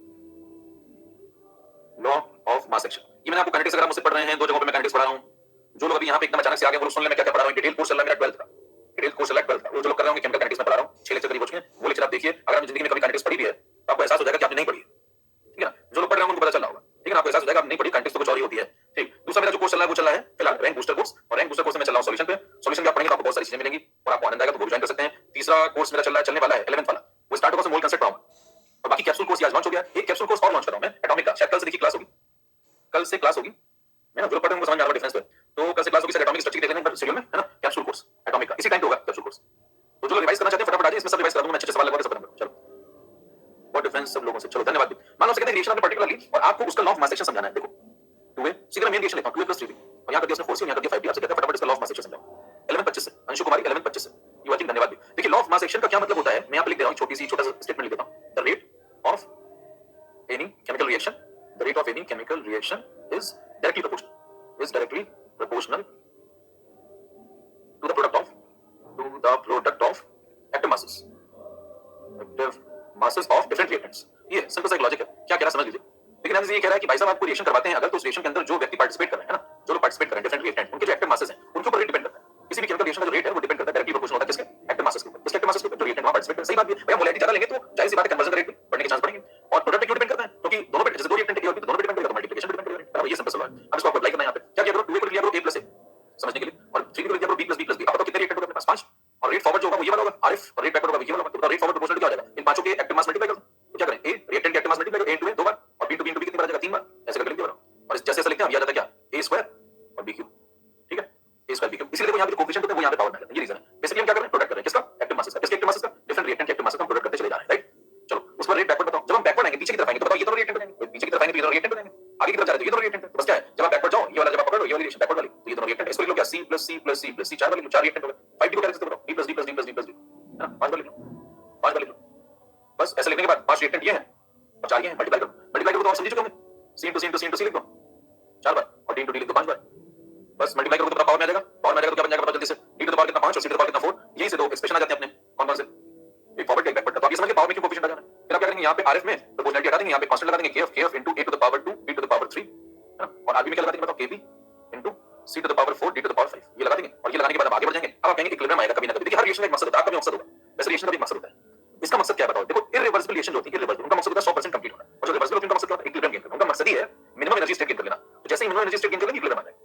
लॉ ऑफ मास सेक्शन। ये मैंने आपको काइनेटिक्स अगर मुझसे पढ़ रहे हैं, दो जगहों पे मैं काइनेटिक्स पढ़ा रहा हूं, जो लोग अभी यहां पे एकदम अचानक से आ गए वो सुन ले मैं क्या क्या पढ़ा रहा हूं, डिटेल कोर्स चल रहा है मेरा 12th का, डिटेल कोर्स चल रहा है 12th का, वो जो लोग कर रहे होंगे केमिकल काइनेटिक्स में पढ़ा रहा हूं, 6 लेक्चर करीब हो चुके हैं, वो लेक्चर आप देखिए, अगर आपने जिंदगी में कभी काइनेटिक्स पढ़ी भी है तो आपको एहसास हो जाएगा कि आपने नहीं पढ़ी है, ठीक है ना, जो लोग पढ़ रहे होंगे उनको पता चल रहा होगा, ठीक है ना, आपको एहसास हो जाएगा आप नहीं पढ़ी, काइनेटिक्स तो कुछ और ही होती है, ठीक। दूसरा मेरा जो कोर्स चल रहा है वो चल रहा है फिलहाल रैंक बूस्टर कोर्स, और रैंक बूस्टर कोर्स में मैं चल रहा हूं सॉल्यूशन पे, सॉल्यूशन भी आप पढ़ेंगे तो आपको बहुत सारी चीजें मिलेंगी और आपको आनंद आएगा, तो वो ज्वाइन कर सकते हैं। तीसरा कोर्स मेरा चल रहा है, चलने वाला है 11th वाला, वो स्टार्ट होगा, मोल कांसेप्ट पढ़ाऊंगा, और बाकी कैप्सूल कोर्स आज लॉन्च हो गया, एक कैप्सूल कोर्स और लॉन्च कर रहा हूं मैं एटॉमिक का, शायद कल से देखिए क्लास होगी, कल से क्लास होगी, है ना, जो पढ़ रहे हैं समझ में आ रहा है डिफरेंस, तो कल से क्लास होगी, सर एटॉमिक स्ट्रक्चर की देख लेना एक शेड्यूल में, है ना, कैप्सूल कोर्स एटॉमिक का इसी टाइम पे होगा कैप्सूल कोर्स, तो जो लोग रिवाइज करना चाहते हैं फटाफट आ जाइए, इसमें सब रिवाइज कर दूंगा मैं, अच्छे सवाल लगवा के सब खत्म। चलो व्हाट डिफरेंस सब लोगों से, चलो धन्यवाद। मान लो कहते हैं रिएक्शन आपने पर्टिकुलरली और आपको उसका लॉ ऑफ मास सेक्शन समझाना है, देखो 2a सीधा मेन रिएक्शन लेता हूं, 2a + 3b और यहां कर दिया उसने 4c, यहां कर दिया 5b, आपसे कहता है फटाफट इसका लॉ ऑफ मास सेक्शन समझाओ। 11:25 से अंशु कुमारी 11:25 से यू वाचिंग, धन्यवाद। देखिए लॉ ऑफ मास सेक्शन का क्या मतलब होता है, मैं यहां पे लिख दे रहा हूं, छोटा सा स्टेटमेंट लिख देता हूं, the rate of any chemical reaction, the rate of any chemical reaction is directly proportional to the product of active masses of different reactants। ये सिंपल सा एक लॉजिक है, क्या कह रहा है समझ लीजिए। लेकिन हम ये कह रहा है कि भाई साहब आपको रिएक्शन करवाते हैं, अगर तो उस रिएक्शन के अंदर जो व्यक्ति पार्टिसिपेट कर रहे हैं ना, जो लोग पार्टिसिपेट कर रहे हैं डिफरेंट रिएक्टेंट, उनके जो एक्टिव मासेस हैं उनके ऊपर रेट डिपेंड करता है, किसी भी केमिकल रिएक्शन का जो रेट है वो डिपेंड करता है, डायरेक्टली प्रोपोर्शनल होता है किसके, एक्टिव मासेस के ऊपर, किसके एक्टिव मासेस के ऊपर, जो रिएक्टेंट वहां पार्टिसिपेट कर रहे हैं। सही बात है भैया, मोलैरिटी ज्यादा लेंगे तो जाहिर सी बात है कन्वर्जन का रेट भी बढ़ने के चांस बढ़ेंगे, और प्रोडक्ट पे क्यों डिपेंड करता है, क्योंकि दोनों पे जैसे दो रिएक्टेंट की होगी तो दोनों पे डिपेंड करेगा, तो मल्टीप्लिकेशन पे डिपेंड करेगा, बराबर, ये सिंपल सा है। अब इसको आपको अप्लाई करना है यहां पे, क्या किया करो, 2a को लिया करो a + a समझने के लिए, और 3b को लिया करो b + b + b, अब बताओ कितने रिएक्टेंट होंगे अपने पास, 5, और रेट फॉरवर्ड जो होगा वो ये वाला होगा आरएफ, और रेट बैकवर्ड होगा ये वाला होगा, तो रेट फॉरवर्ड प्रोपोर्शनल क्या हो जाएगा, इन पांचों के एक्टिव मास मल्टीप्लाई कर दो, तो क्या करें, a रिएक्टेंट के एक्टिव मास मल्टीप्लाई करो, a into a 2 बार, और b into b कितनी बार आ जाएगा, 3 बार, ऐसे करके लिख दिया, और जैसे ऐसे लिखते हैं अब याद आता है क्या, a² और b³ ठीक है, a² b³ इसलिए देखो यहां पे कोएफिशिएंट होते हैं वो यहां पे पावर में आ जाता है, ये स्टेटमेंट ये है और 4 ये है, मल्टीप्लाई करो तो और समझ चुके होंगे। c into c into c into c लिख दो 4 बार और d into d लिख दो 5 बार। बस मल्टीप्लाई करोगे तो पावर में आ जाएगा, पावर में आ जाएगा तो क्या बन जाएगा, जल्दी से d टू द पावर कितना 5 और c टू द पावर कितना 4, यही से दो एक्सप्रेशन आ जाते हैं अपने कौन-कौन से, एक फॉरवर्ड एक बैकवर्ड। तो आप ये समझ के पावर में क्यों कोएफिशिएंट आ जाना है। फिर आप क्या करेंगे, यहाँ पे rf में प्रोपोर्शनलिटी हटा देंगे, यहाँ पे कांस्टेंट लगा देंगे kf into a to the power 2 b to the power 3 है ना, और rb में क्या लगा देंगे बताओ, kb into c to the power 4 d to the power 5 ये लगा देंगे। और ये लगाने के बाद आप आगे बढ़ जाएंगे। अब आप कहेंगे इक्विलिब्रियम आएगा कभी ना कभी। देखिए हर रिएक्शन का एक मकसद होता है, आपका भी मकसद होगा, वैसे रिएक्शन का भी मकसद होता है। इसका मकसद क्या है बताओ, देखो इररिवर्सिबल रिएक्शन जो होती है, इररिवर्सिबल उनका मकसद होता है 100% कंप्लीट होना, और जो रिवर्सिबल होती है उनका मकसद क्या होता है, इक्विलिब्रियम गेन करना। उनका मकसद ही है मिनिमम एनर्जी स्टेट गेन कर लेना। तो जैसे ही मिनिमम एनर्जी स्टेट गेन कर लेंगे इक्विलिब्रियम आ जाएगा।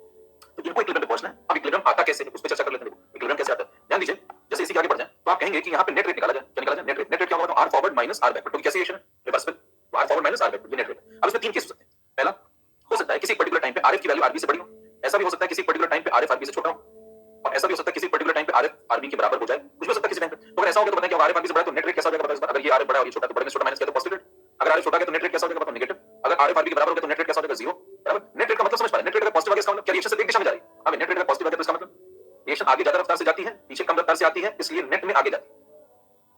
तो इनको इक्विलिब्रियम पे पहुंचना है। अब इक्विलिब्रियम आता कैसे है उस पे चर्चा कर लेते हैं। देखो इक्विलिब्रियम कैसे आता है, ध्यान दीजिए। जैसे इसी के आगे बढ़ जाए तो आप कहेंगे कि यहाँ पे नेट रेट निकाला जाए। क्या निकाला जाए, नेट रेट। नेट रेट क्या होगा, तो r forward minus r backward. तो कैसे रिएक्शन है, रिवर्सिबल, तो r forward minus r backward, ये नेट रेट। अब इसमें तीन केस हो सकते हैं। पहला हो सकता है किसी पर्टिकुलर टाइम पे rf की वैल्यू rb से बड़ी हो, ऐसा भी हो सकता है किसी पर्टिकुलर टाइम पे rf rb से छोटा हो, और ऐसा भी हो सकता है किसी पर्टिकुलर टाइम पे rf rb के बराबर हो जाए, कुछ भी हो सकता है किसी टाइम पे। तो अगर ऐसा हो गया तो बताएं कि rf rb से बड़ा है तो नेट रेट कैसा हो जाएगा, बताओ इस बार। अगर ये rf बड़ा है और ये छोटा है तो बड़े में छोटा माइनस किया तो पॉजिटिव रेट। अगर rf छोटा है तो नेट रेट कैसा हो जाएगा, बताओ नेगेटिव। अगर rf rb के बराबर हो गया तो नेट रेट कैसा हो जाएगा, जीरो। बराबर। नेट रेट का मतलब समझ पा रहे हैं, नेट रेट का पॉजिटिव आ गया इसका मतलब क्या रिएक्शन से एक दिशा में जा रही है। अब नेट रेट का पॉजिटिव आ गया तो इसका मतलब रिएक्शन आगे ज्यादा रफ्तार से जाती है, पीछे कम रफ्तार से आती है, इसलिए नेट में आगे जाती है।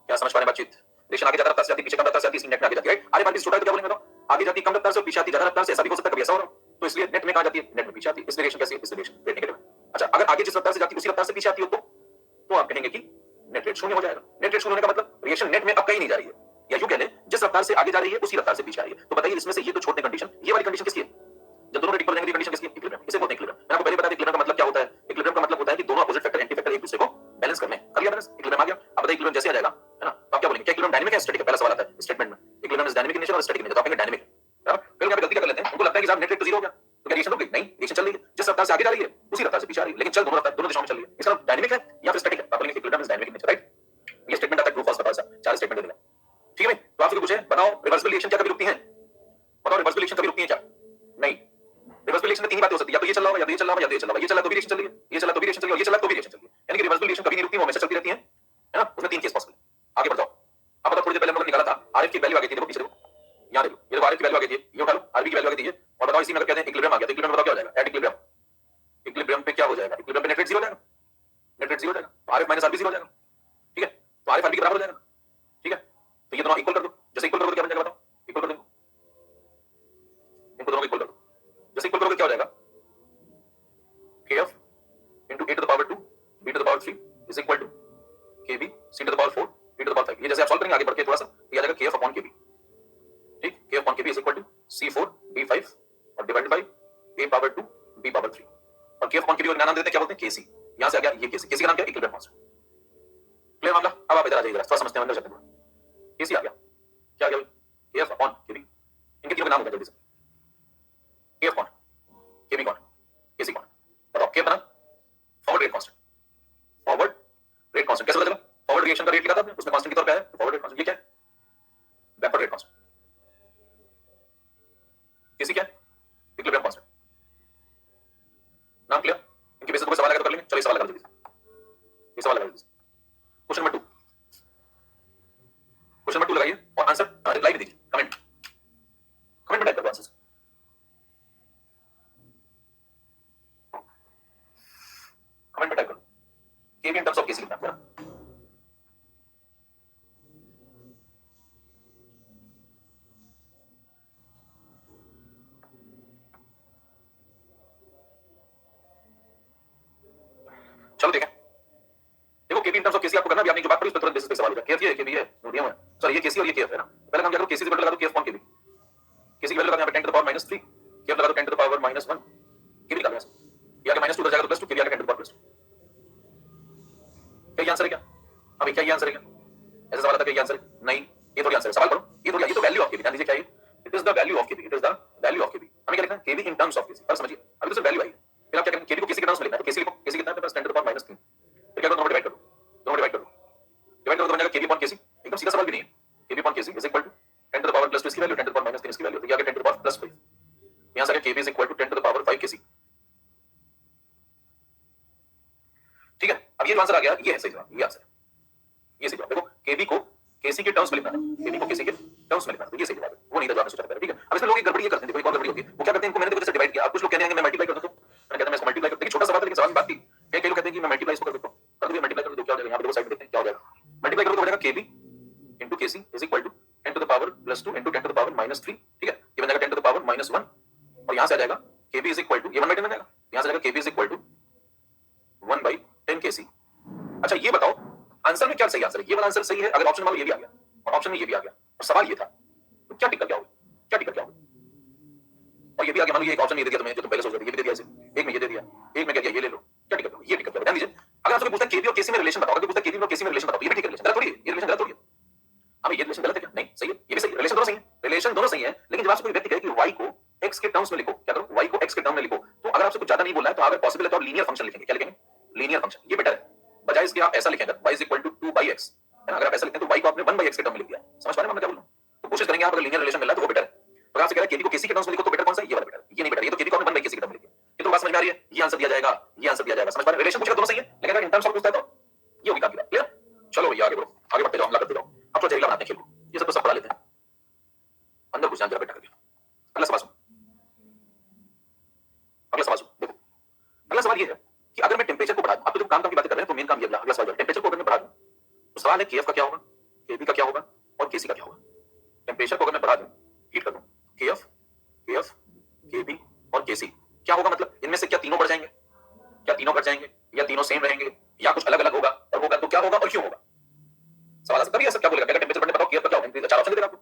क्या समझ पा रहे हैं बातचीत, रिएक्शन आगे ज्यादा रफ्तार से आती है, पीछे कम रफ्तार से आती है, इसलिए नेट में आगे जाती है। rf rb से छोटा है तो क्या बोलेंगे, बताओ आगे जाती है कम रफ्तार से और पीछे आती है ज्यादा रफ्तार से, ऐसा भी हो सकता है कभी ऐसा हो रहा हो, तो इसलिए नेट में कहां जाती है, नेट में पीछे आती है, इसलिए रिएक्शन कैसी है, इसलिए रिएक्शन रेट नेगेटिव है। अच्छा अगर आगे जिस रफ्तार से जाती है उसी रफ्तार से पीछे आती हो तो आप कहेंगे कि नेट रेट शून्य हो जाएगा। नेट रेट शून्य होने का मतलब रिएक्शन नेट में अब कहीं नहीं जा रही है, या यूं कह लें जिस रफ्तार से आगे जा रही है उसी रफ्तार से पीछे आ रही है। तो बताइए इसमें से ये तो छोड़ने कंडीशन, ये वाली कंडीशन किसकी है, जब दोनों रेट इक्वल रहेंगे कंडीशन किसकी है, इक्विलिब्रियम। इसे बोलते हैं इक्विलिब्रियम। मैं आपको पहले बता दें इक्विलिब्रियम का मतलब क्या होता है। इक्विलिब्रियम का मतलब होता है कि दोनों अपोजिट फैक्टर एंटी फैक्टर एक दूसरे को बैलेंस करने, कर लिया बैलेंस, इक्विलिब्रियम आ गया। अब बताइए इक्विलिब्रियम जैसे आ जाएगा है ना, तो आप क्या बोलेंगे, क्या इक्विलिब्रियम डायनामिक है स्टैटिक है, पहला सवाल आता है स्टेटमेंट में। Equilibrium is dynamic in nature और स्टैटिक इन नेचर, तो आप कहेंगे डायनामिक है। फिर यहाँ पे गलती कर लेते हैं, उनको लगता है कि साहब नेट रेट तो जीरो हो गया, तो क्या रिएक्शन रुक गई, नहीं रिएक्शन चल रही है, जिस रफ्तार से आगे जा रही है उसी रफ्तार से पीछे आ रही है, लेकिन चल दोनों रफ्तार दोनों दिशाओं में चल रही है। इसका डायनामिक है या फिर स्टैटिक है, आप बोलेंगे equilibrium is dynamic in nature, right. ये स्टेटमेंट आता है ट्रू फॉल्स बताओ, चार स्टेटमेंट दे देंगे, ठीक है भाई। तो आपसे पूछे बताओ रिवर्सिबल रिएक्शन क्या कभी रुकती है, बताओ रिवर्सिबल रिएक्शन कभी रुकती है क्या, नहीं। रिवर्सिबल रिएक्शन में तीन बातें हो सकती है, या तो ये चल रहा होगा, या तो ये चल रहा होगा, या तो ये चल रहा होगा। ये चला तो भी रिएक्शन चल रही है, ये चला तो भी रिएक्शन चल रही है, ये चला तो भी रिएक्शन चल रही है। यानी कि रिवर्सिबल रिएक्शन कभी नहीं रुकती, वो हमेशा चलती रहती है ना। उसमें तीन केस पॉसिबल। आगे बढ़ जाओ। अब बताओ थोड़ी देर पहले हम लोगों ने निकाला था आरएफ की वैल्यू आ गई थी, देखो पीछे देखो, यहां देखो, ये देखो आरएफ की वैल्यू आ गई थी, ये उठा लो, आरबी की वैल्यू आ गई थी ये, और बताओ इसी में अगर कहते हैं इक्विलिब्रियम आ गया तो इक्विलिब्रियम बताओ क्या हो जाएगा, एट इक्विलिब्रियम। इक्विलिब्रियम पे क्या हो जाएगा, इक्विलिब्रियम पे नेट रेट जीरो हो जाएगा, नेट रेट जीरो हो जाएगा, आरएफ माइनस आरबी जीरो हो जाएगा, ठीक है। तो आरएफ आरबी के बराबर हो जाएगा, ठीक है। तो ये दोनों इक्वल कर दो, जैसे इक्वल करोगे क्या बन जाएगा बताओ, इक्वल कर दो इनको दोनों को इक्वल कर दो। जैसे इक्वल करोगे क्या हो जाएगा, kf into a to the power 2 b to the power 3 is equal to kb c to the power 4 d to the power 5। ये जैसे आप सॉल्व करेंगे आगे बढ़ के थोड़ा सा ये आ जाएगा kf upon kb, ठीक। kf upon kb is equal to c4 b5 और divided by a power 2 b power 3। और kf upon kb को नाम देते हैं क्या बोलते हैं, kc। यहां से आ गया ये kc, kc का नाम क्या है, इक्विलिब्रियम कांस्टेंट। क्लियर मामला। अब आप इधर आ जाइए, थोड़ा समझते हैं अंदर जाते हैं। kc आ गया, क्या आ गया, kf upon kb, इनके तीनों के नाम हो गए जल्दी से, kf कौन, kb कौन, kc कौन, बताओ। k बना forward rate constant, forward rate constant कैसे पता चला, फॉरवर्ड रिएक्शन का रेट लिखा था आपने, उसमें कांस्टेंट की तौर पे है फॉरवर्ड रेट कांस्टेंट। ये क्या है, बैकवर्ड रेट कांस्टेंट। किसी क्या है, इक्विलिब्रियम कांस्टेंट। नाम क्लियर। इनके बेसिस पे सवाल अगर कर लेंगे, चलिए सवाल लगा दीजिए, ये सवाल लगा दीजिए। क्वेश्चन नंबर 2, क्वेश्चन नंबर 2 लगाइए और आंसर रिप्लाई में दीजिए, कमेंट कमेंट में टाइप करो आंसर, कमेंट में टाइप करो केवी इन टर्म्स ऑफ केसी लिखना है। चलो देखें, देखो केवी इन टर्म्स ऑफ केसी आपको करना, अभी आपने जो बात करी उस पर तुरंत बेसिस पे सवाल होगा। केएफ ये केवी है, नोडियम है, सॉरी ये केसी और ये केएफ है ना। पहले हम क्या करो, केसी से लगा दो केएफ ऑन केवी, केसी की वैल्यू लगा दो यहां पे 10 टू द पावर -3, केएफ लगा दो 10 टू द पावर -1, केवी निकालो यहां से, ये आगे -2 उधर जाएगा तो +2, केवी आगे 10 टू द पावर +2। क्या आंसर है क्या, अभी क्या ये आंसर है क्या, ऐसा सवाल आता है क्या आंसर नहीं, ये थोड़ी आंसर है, सवाल पढ़ो, ये थोड़ी, ये तो वैल्यू ऑफ केवी, ध्यान दीजिए क्या है, it is the value of KV, it is the value of KV. हमें क्या लिखना है, केवी इन टर्म्स ऑफ केसी, पर समझिए अभी तो सिर्फ वैल्यू आई है। फिर आप क्या करेंगे, केवी को केसी के टर्म्स में लिखना है, तो केसी लिखो, केसी कितना है मेरे पास 10 टू द पावर -3, फिर क्या करो, दोनों डिवाइड करो, दोनों डिवाइड करो, डिवाइड करो तो बन जाएगा केवी अपॉन केसी, एकदम सीधा सवाल भी नहीं है। KV upon KC is equal to 10 to the power +2 इसकी वैल्यू, 10 टू द पावर -3 इसकी वैल्यू, तो ये आ गया 10 टू द पावर +5, यहां से आ गया KV is equal to 10 to the power 5 KC, ठीक है। अब ये जो आंसर आ गया ये है सही जवाब, ये आंसर, ये सही जवाब। देखो केवी को केसी के टर्म्स में लिखना है, केवी को केसी के टर्म्स में लिखना है, तो ये सही जवाब है, वो नहीं था जो आपने सोचा था, ठीक है। अब इसमें लोग एक गड़बड़ी ये करते हैं, देखो एक और गड़बड़ी होती है, वो क्या करते हैं, इनको मैंने देखो जैसे डिवाइड किया, आप कुछ लोग कहते हैं मैं मल्टीप्लाई कर दूं, तो मैंने कहता मैं इसको मल्टीप्लाई कर, देखिए छोटा सा बात है लेकिन सवाल में बात थी। कई लोग कहते हैं कि मैं मल्टीप्लाई इसको कर देता हूं, कर दो, मल्टीप्लाई कर दो क्या हो जाएगा, यहां पे देखो साइड में देखते हैं क्या हो जाएगा, मल्टीप्लाई करो तो हो जाएगा KV into KC is equal to 10 to the power +2 into 10 to the power -3, ठीक है, ये बन जाएगा 10 to the power -1 और यहां से आ जाएगा kb is equal to ये 1/10 बन जाएगा, यहां से आ जाएगा kb is equal to 1/10 kc। अच्छा ये बताओ आंसर में क्या सही आंसर है? ये वाला आंसर सही है अगर ऑप्शन में ये भी आ गया और ऑप्शन में ये भी आ गया और सवाल ये था, तो क्या टिक कर क्या होगा? क्या टिक कर क्या होगा? और ये भी आ गया, मान लो ये एक ऑप्शन ये दे दिया तुम्हें जो तुम पहले सोच रहे थे, ये भी दे दिया, इसे एक में ये दे दिया, एक में क्या दिया, ये ले लो, क्या टिक कर ये टिक कर ध्यान दीजिए। अगर आपसे पूछता है केबी और केसी में रिलेशन बताओ, अगर पूछता है केबी और केसी में रिलेशन बताओ, ये भी ठीक है, रिलेशन गलत थोड़ी है, ये रिलेशन गलत थोड़ी है। हमें ये रिलेशन गलत है क्या? नहीं, सही है, ये भी सही है, रिलेशन दोनों सही है, रिलेशन दोनों सही है। लेकिन जब आपसे कोई व्यक्ति कहे कि y को x के टर्म्स में लिखो, क्या करो? y को x के टर्म में लिखो, तो अगर आपसे कुछ ज्यादा नहीं बोला है तो अगर पॉसिबल है तो आप लीनियर फंक्शन लिखेंगे, क्या लिखेंगे? लीनियर फंक्शन, ये बेटर है बजाय इसके आप ऐसा लिखेंगे y is equal to 2/x, है ना? अगर आप ऐसा लिखते हैं तो y को आपने 1/x के टर्म में लिख दिया, समझ पा रहे हैं मैं क्या बोल रहा हूं? तो कोशिश करेंगे आप अगर लीनियर रिलेशन मिल रहा है तो वो बेटर है। अगर आपसे कह रहा है केबी को केसी के टर्म्स में लिखो तो बेटर कौन सा है? ये वाला बेटर है, ये नहीं बेटर, ये तो केबी को आपने 1/केसी के टर्म में लिख दिया। ये तो बात समझ में आ रही है, ये आंसर दिया जाएगा, ये आंसर दिया जाएगा, समझ पा रहे हैं? रिलेशन पूछेगा दोनों सही है, लेकिन अगर इन टर्म्स ऑफ पूछता है तो ये होगी काफी बात, क्लियर? चलो भैया आगे बढ़ो, आगे बढ़ते जाओ, हमला करते जाओ, अब तो जहरीला बनाते हैं खेल को, ये सब तो सब पढ़ा लेते हैं, अंदर घुस जाओ जरा बेटा करके। अगला सवाल सुनो, अगला सवाल सुनो, देखो अगला सवाल ये है कि अगर मैं टेंपरेचर को बढ़ा दूं, अब तो तुम काम की बातें कर रहे हैं तो मेन काम ये अगला सवाल है, टेंपरेचर को अगर मैं बढ़ा दूं तो सवाल है केएफ का क्या होगा, केबी का क्या होगा और केसी का क्या होगा? टेंपरेचर को अगर मैं बढ़ा दूं, हीट कर दूं, केएफ केएफ केबी और केसी क्या होगा? मतलब इनमें से क्या तीनों बढ़ जाएंगे, क्या तीनों घट जाएंगे, या तीनों सेम रहेंगे, या कुछ अलग अलग होगा, और होगा तो क्या होगा और क्यों होगा? सवाल ऐसा करिए, ऐसा क्या बोलेगा, क्या टेंपरेचर बढ़ने बताओ केएफ का क्या होगा? चार ऑप्शन दे देगा आपको,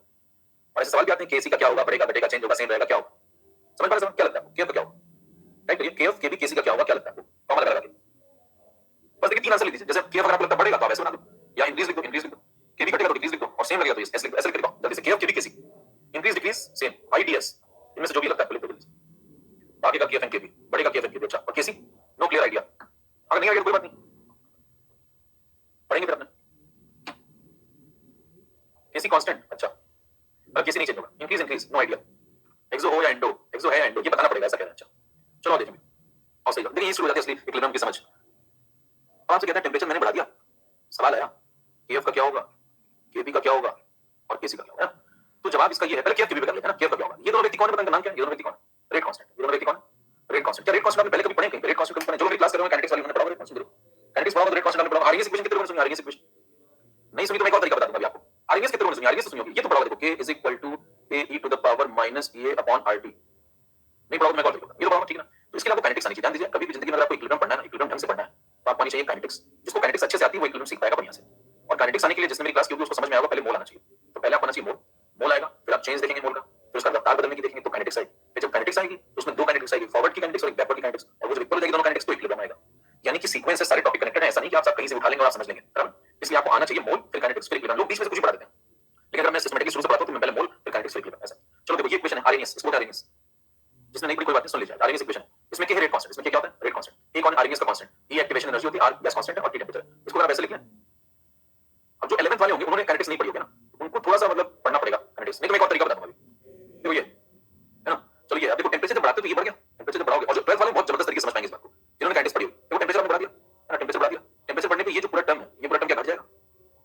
और ऐसे सवाल भी आते हैं केसी का क्या होगा, बढ़ेगा घटेगा चेंज होगा सेम रहेगा, क्या होगा? समझ पा रहे हैं? क्या लगता है केएफ का क्या होगा? राइट करिए, केएफ केबी केसी का क्या होगा, क्या लगता है आपको? कॉमन लगा के बस देखिए तीन आंसर लिख दीजिए, जैसे केएफ अगर आपको लगता है बढ़ेगा तो आप ऐसे बना दो, या इंक्रीज लिख दो, इंक्रीज लिख दो, केबी घटेगा तो डिक्रीज लिख दो, और सेम लगेगा तो ऐसे लिख दो, जल्दी से केएफ केबी केसी, इंक्रीज डिक्रीज सेम, आईडीएस, इनमें से जो भी लगता है लिख दो जल्दी से। बाकी का केएफ एंड केबी बढ़ेगा, केएफ एंड केबी, अच्छा, और केसी नो क्लियर आइडिया, अगर नहीं आइडिया कोई बात नहीं, पढ़ेंगे फिर अपने। केसी कांस्टेंट, अच्छा, अगर केसी नहीं चेंज होगा, इंक्रीज इंक्रीज नो आइडिया, एक्सो हो या एंडो, एक्सो है या एंडो ये बताना पड़ेगा, ऐसा कहना। अच्छा चलो देखेंगे, और सही देखिए ये शुरू हो जाती है असली इक्विलिब्रियम की समझ। अब आपसे कहता है टेंपरेचर मैंने बढ़ा दिया, सवाल आया केएफ का क्या होगा, केबी का क्या होगा और केसी का क्या होगा? तो जवाब इसका ये है, पहले केएफ केबी कर लेते हैं ना, केएफ का क्या होगा? ये दोनों व्यक्ति कौन है बताएं, नाम क्या है? ये दोनों व्यक्ति कौन है? रेट कांस्टेंट, ये दोनों व्यक्ति कौन है? Rate constant. क्या रेट कांस्टेंट आपने पहले कभी पढ़े? कहीं रेट कांस्टेंट कभी पढ़े? जो लोग क्लास कर रहे हैं काइनेटिक्स वाले उन्होंने पढ़ा, रेट कांस्टेंट काइनेटिक्स पढ़ा तो रेट कांस्टेंट आपने पढ़ा। आरएस इक्वेशन कितने लोगों ने सुनी? आरएस इक्वेशन नहीं सुनी तो मैं एक और तरीका बता दूंगा अभी आपको। आरएस कितने लोगों ने सुनी? आरएस तो सुनी होगी, ये तो पढ़ा, देखो k is equal to a e to the power minus a upon rt, नहीं पढ़ा तो मैं और तरीका, ये तो पढ़ा, ठीक है ना? तो इसके लिए आपको काइनेटिक्स आनी चाहिए, ध्यान दीजिए, कभी भी जिंदगी में अगर आपको इक्विलिब्रियम पढ़ना है ना, इक्विलिब्रियम ढंग से पढ़ना है तो आपको आनी चाहिए काइनेटिक्स। जिसको काइनेटिक्स अच्छे से आती है वो इक्विलिब्रियम सीख पाएगा बढ़िया से। और काइनेटिक्स आने के लिए जिसने मेरी क्लास की होगी उसको समझ में आएगा पहले मोल आना चाहिए, तो पहले आपको आना चाहिए मोल, मोल आएगा फिर आप चेंज देखेंगे मोल का, फिर उसका रफ्तार बदलने की देखेंगे तो काइनेटिक्स आएगी, फिर जब काइनेटिक्स आएगी तो उसमें दो काइनेटिक्स आएगी, फॉरवर्ड की काइनेटिक्स और एक बैकवर्ड की काइनेटिक्स, और वो जब इक्वल हो जाएगी दोनों काइनेटिक्स तो इक्विलिब्रियम आएगा। यानी कि सीक्वेंस से सारे टॉपिक कनेक्टेड है, ऐसा नहीं कि आप सब कहीं से उठा लेंगे और आप समझ लेंगे, बराबर? इसलिए आपको आना चाहिए मोल फिर काइनेटिक्स फिर इक्विलिब्रियम। लोग बीच में से कुछ भी पढ़ा देते हैं, लेकिन अगर मैं सिस्टमैटिकली शुरू से पढ़ाता हूं तो मैं पहले मोल फिर काइनेटिक्स फिर इक्विलिब्रियम, ऐसा। चलो देखो ये इक्वेशन है आरएनएस, इसको आरएनएस, जिसने नहीं पढ़ी कोई बात नहीं सुन लीजिए, आरएनएस इक्वेशन इसमें क्या है? रेट कांस्टेंट, इसमें क्या होता है? Rate constant. एक और आरएनएस का कांस्टेंट, ये एक्टिवेशन एनर्जी होती है, आर गैस कांस्टेंट है और टी टेंपरेचर, इसको आप ऐसे लिख लें। अब जो 11th वाले होंगे उन्होंने काइनेटिक्स नहीं पढ़ी होगी ना, उनको थोड़ा सा मतलब पढ़ना पड़ेगा काइनेटिक्स, नहीं तो मैं एक और तरीका बता दूंगा अभी, देखो ये है ना। चलो ये अब देखो टेंपरेचर जब बढ़ाते हो तो ये बढ़ गया, टेंपरेचर जब बढ़ाओगे, और जो 12th वाले बहुत जबरदस्त तरीके से समझ पाएंगे इस बात को, जिन्होंने काइनेटिक्स पढ़ी होगी, देखो टेंपरेचर आपने बढ़ा दिया है ना, टेंपरेचर बढ़ा दिया, टेंपरेचर बढ़ने पे ये जो पूरा टर्म है, ये पूरा टर्म क्या घट जाएगा?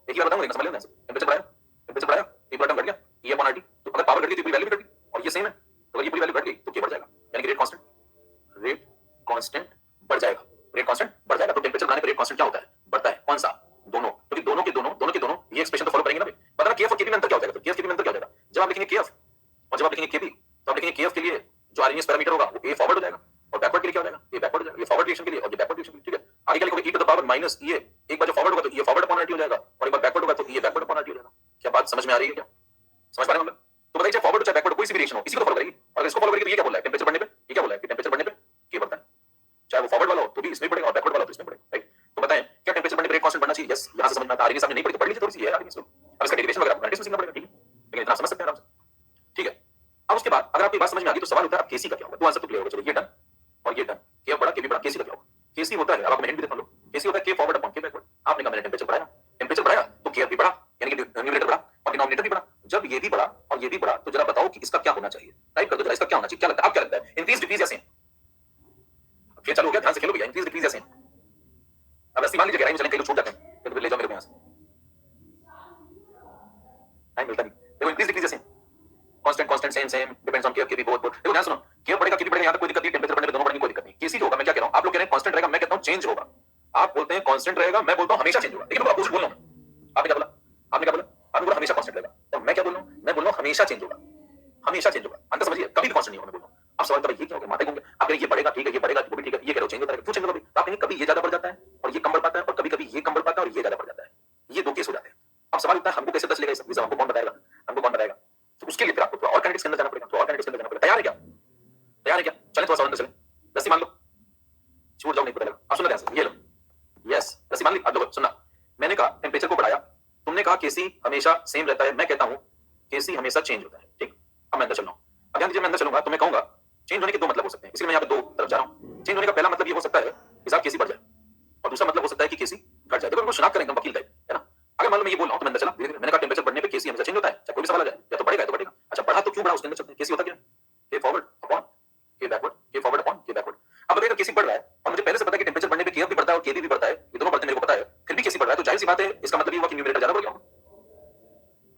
एक ही बार बताऊंगा, समझ लेना, टेंपरेचर बढ़ाया, टेंपरेचर बढ़ाया, ये पूरा टर्म घट गया, ये अपॉन आरटी, तो अगर पावर घट गई तो पूरी वैल्यू भी घट गई, और ये सेम है तो अगर ये पूरी वैल्यू घट गई तो क्या बढ़ जाएगा? यानी कि रेट कांस्टेंट बढ़ जाएगा, रेट कांस्टेंट बढ़ जाएगा। तो टेंपरेचर बढ़ाने पर रेट कांस्टेंट क्या होता है? बढ़ता है। कौन सा? दोनों, क्योंकि दोनों के दोनों ये एक्सप्रेशन तो फॉलो करेंगे ना। पता ना केएफ और केबी में अंतर क्या हो जाएगा? केएफ केबी में अंतर क्या हो जाएगा? जब आप लिखेंगे केएफ और जब आप लिखेंगे केबी तो आप लिखेंगे केएफ के लिए जो आरएमएस पैरामीटर होगा वो ए फॉरवर्ड हो जाएगा, और बैकवर्ड के लिए क्या हो जाएगा? ये बैकवर्ड हो जाएगा, ये फॉरवर्ड रिएक्शन के लिए और ये बैकवर्ड रिएक्शन के लिए, ठीक है? आगे क्या लिखोगे? e to the power minus ये, एक बार जो फॉरवर्ड होगा तो ये फॉरवर्ड अपॉन आरटी हो जाएगा, और एक बार बैकवर्ड होगा तो ये बैकवर्ड अपॉन आरटी हो जाएगा। क्या बात समझ में आ रही है? क्या समझ पा रहे हैं हम? तो बताइए चाहे फॉरवर्ड हो चाहे बैकवर्ड कोई सी भी रिएक्शन हो इसी को फॉलो करेगी, और इसको फॉलो करेगी तो ये क्या बोल रहा है? टेंपरेचर बढ़ने पे ये क्या बोल रहा है कि टेंपरेचर बढ़ने पे के बढ़ता है, चाहे वो फॉरवर्ड वाला हो तो भी इसमें बढ़ेगा और बैकवर्ड वाला तो इसमें बढ़ेगा, राइट? तो बताएं क्या टेंपरेचर बढ़ने पे रेट कांस्टेंट बढ़ना चाहिए? यस, यहां से समझ में आता है। आरएनएस आपने नहीं पढ़ी तो पढ़ लीजिए थोड़ी सी, ये आरएनएस लोग अब इसका डेरिवेशन वगैरह काइनेटिक्स में सीखना पड़ेगा, ठीक है? लेकिन इतना समझ सकते हैं आराम से, ठीक है? अब उसके बाद अगर आपकी बात समझ में आ गई तो सवाल होता है अब केसी का क्या होगा? तो आंसर तो क्लियर होगा, चलो ये डन और ये डन, के बढ़ा केबी बढ़ा, केसी का क्या होगा? केसी होता है, अब आपको मैं हिंट भी देता हूं, केसी होता है के फॉरवर्ड अपॉन के बैकवर्ड। आपने कहा मैंने टेंपरेचर बढ़ाया, टेंपरेचर बढ़ाया तो के भी बढ़ा, यानी कि न्यूमरेटर बढ़ा और डिनोमिनेटर भी बढ़ा। जब ये भी बढ़ा और ये भी बढ़ा तो जरा बताओ कि इसका क्या होना चाहिए? टाइप कर दो जरा, इसका क्या होना चाहिए? क्या लगता है? आप क्या लगता है? इंक्रीज डिक्रीज या सेम? अब ये चालू हो गया, ध्यान से खेलो भैया, इंक्रीज डिक्रीज या सेम? अब ऐसे मान लीजिए गहराई में चलें, कई लोग छूट जाते हैं, तो ले जाओ मेरे को यहां से, टाइम मिलता नहीं। देखो इंक्रीज डिक्रीज या same? Constant same depends on KF KB both. देखो ध्यान सुनो, केएफ बढ़ेगा केबी बढ़ेगा, यहां पे कोई दिक्कत नहीं, टेंपरेचर बढ़ने पे दोनों बढ़ेंगे, कोई दिक्कत नहीं। केसी जो होगा मैं क्या कह रहा हूं, आप लोग कह रहे हैं कांस्टेंट रहेगा, मैं कहता हूं चेंज होगा। आप बोलते हैं कांस्टेंट रहेगा, मैं बोलता हूं हमेशा चेंज होगा, लेकिन मैं अपोजिट बोल रहा हूं। आपने क्या बोला? आपने क्या बोला? आपने बोला हमेशा कांस्टेंट रहेगा, और मैं क्या बोल रहा हूं? हमेशा चेंज होगा, हमेशा चेंज होगा। अंतर समझिए, कभी भी कांस्टेंट नहीं होगा। मैं बोल रहा हूं, आप सवाल कभी ये क्या हो गया, माता होंगे, आप कहेंगे ये बढ़ेगा, ठीक है, ये बढ़ेगा, वो भी ठीक है, ये कह रहे हो चेंज होता है, क्यों चेंज होगा? तो आप कहेंगे कभी ये ज्यादा बढ़ जाता है और ये कम बढ़ पाता है, और कभी कभी ये कम बढ़ पाता है और ये ज्यादा बढ़ जाता है। ये दो केस हो जाते हैं। अब सवाल उठता है हमको कैसे पता चलेगा, इस हमको कौन बताएगा, हमको कौन बताएगा? तो उसके लिए फिर आपको थोड़ा और कैंडिडेट्स के अंदर जाना पड़ेगा, थोड़ा और कैंडिडेट्स के अंदर जाना पड़ेगा। तैयार है क्या? तैयार है क्या? चले थोड़ा सा अंदर चले, रस्सी मान लो, छूट जाओ नहीं पता लगा। अब सुनो ध्यान से, ये लो, यस, रस्सी मान ली। अब देखो सुनना, मैंने कहा टेम्परेचर को बढ़ाया, तुमने कहा केसी हमेशा सेम रहता है, मैं कहता हूं केसी हमेशा चेंज होता है। ठीक, अब मैं अंदर चल रहा हूं। अब ध्यान दीजिए, मैं अंदर चलूंगा तो मैं कहूंगा चेंज होने के दो मतलब हो सकते हैं, इसलिए मैं यहाँ पे दो तरफ जा रहा हूँ। चेंज होने का पहला मतलब ये हो सकता है कि साहब केसी बढ़ जाए, और दूसरा मतलब हो सकता है कि केसी घट जाए। देखो उनको शुनाख्त करेंगे वकील टाइप, है ना? अगर मान लो मैं ये बोल रहा हूं तो मैं अंदर चला धीरे धीरे, मैंने कहा टेम्परेचर बढ़ने पे केसी हमेशा चेंज होता है, चाहे कोई भी सवाल आ जाए, या तो बढ़ेगा या तो बढ़ेगा। अच्छा बढ़ा तो क्यों बढ़ा, उसके अंदर चलते हैं। केसी होता क्या है? के फॉरवर्ड अपॉन के बैकवर्ड, के फॉरवर्ड अपॉन के बैकवर्ड। अब अगर केसी बढ़ रहा है और मुझे पहले से पता है कि टेम्परेचर बढ़ने पे के भी बढ़ता है और के भी बढ़ता है, ये दोनों बढ़ते मेरे को पता है, फिर भी केसी बढ़ रहा है, तो जाहिर सी बात है इसका मतलब ये हुआ कि न्यूमरेटर ज्यादा बढ़ गया होगा।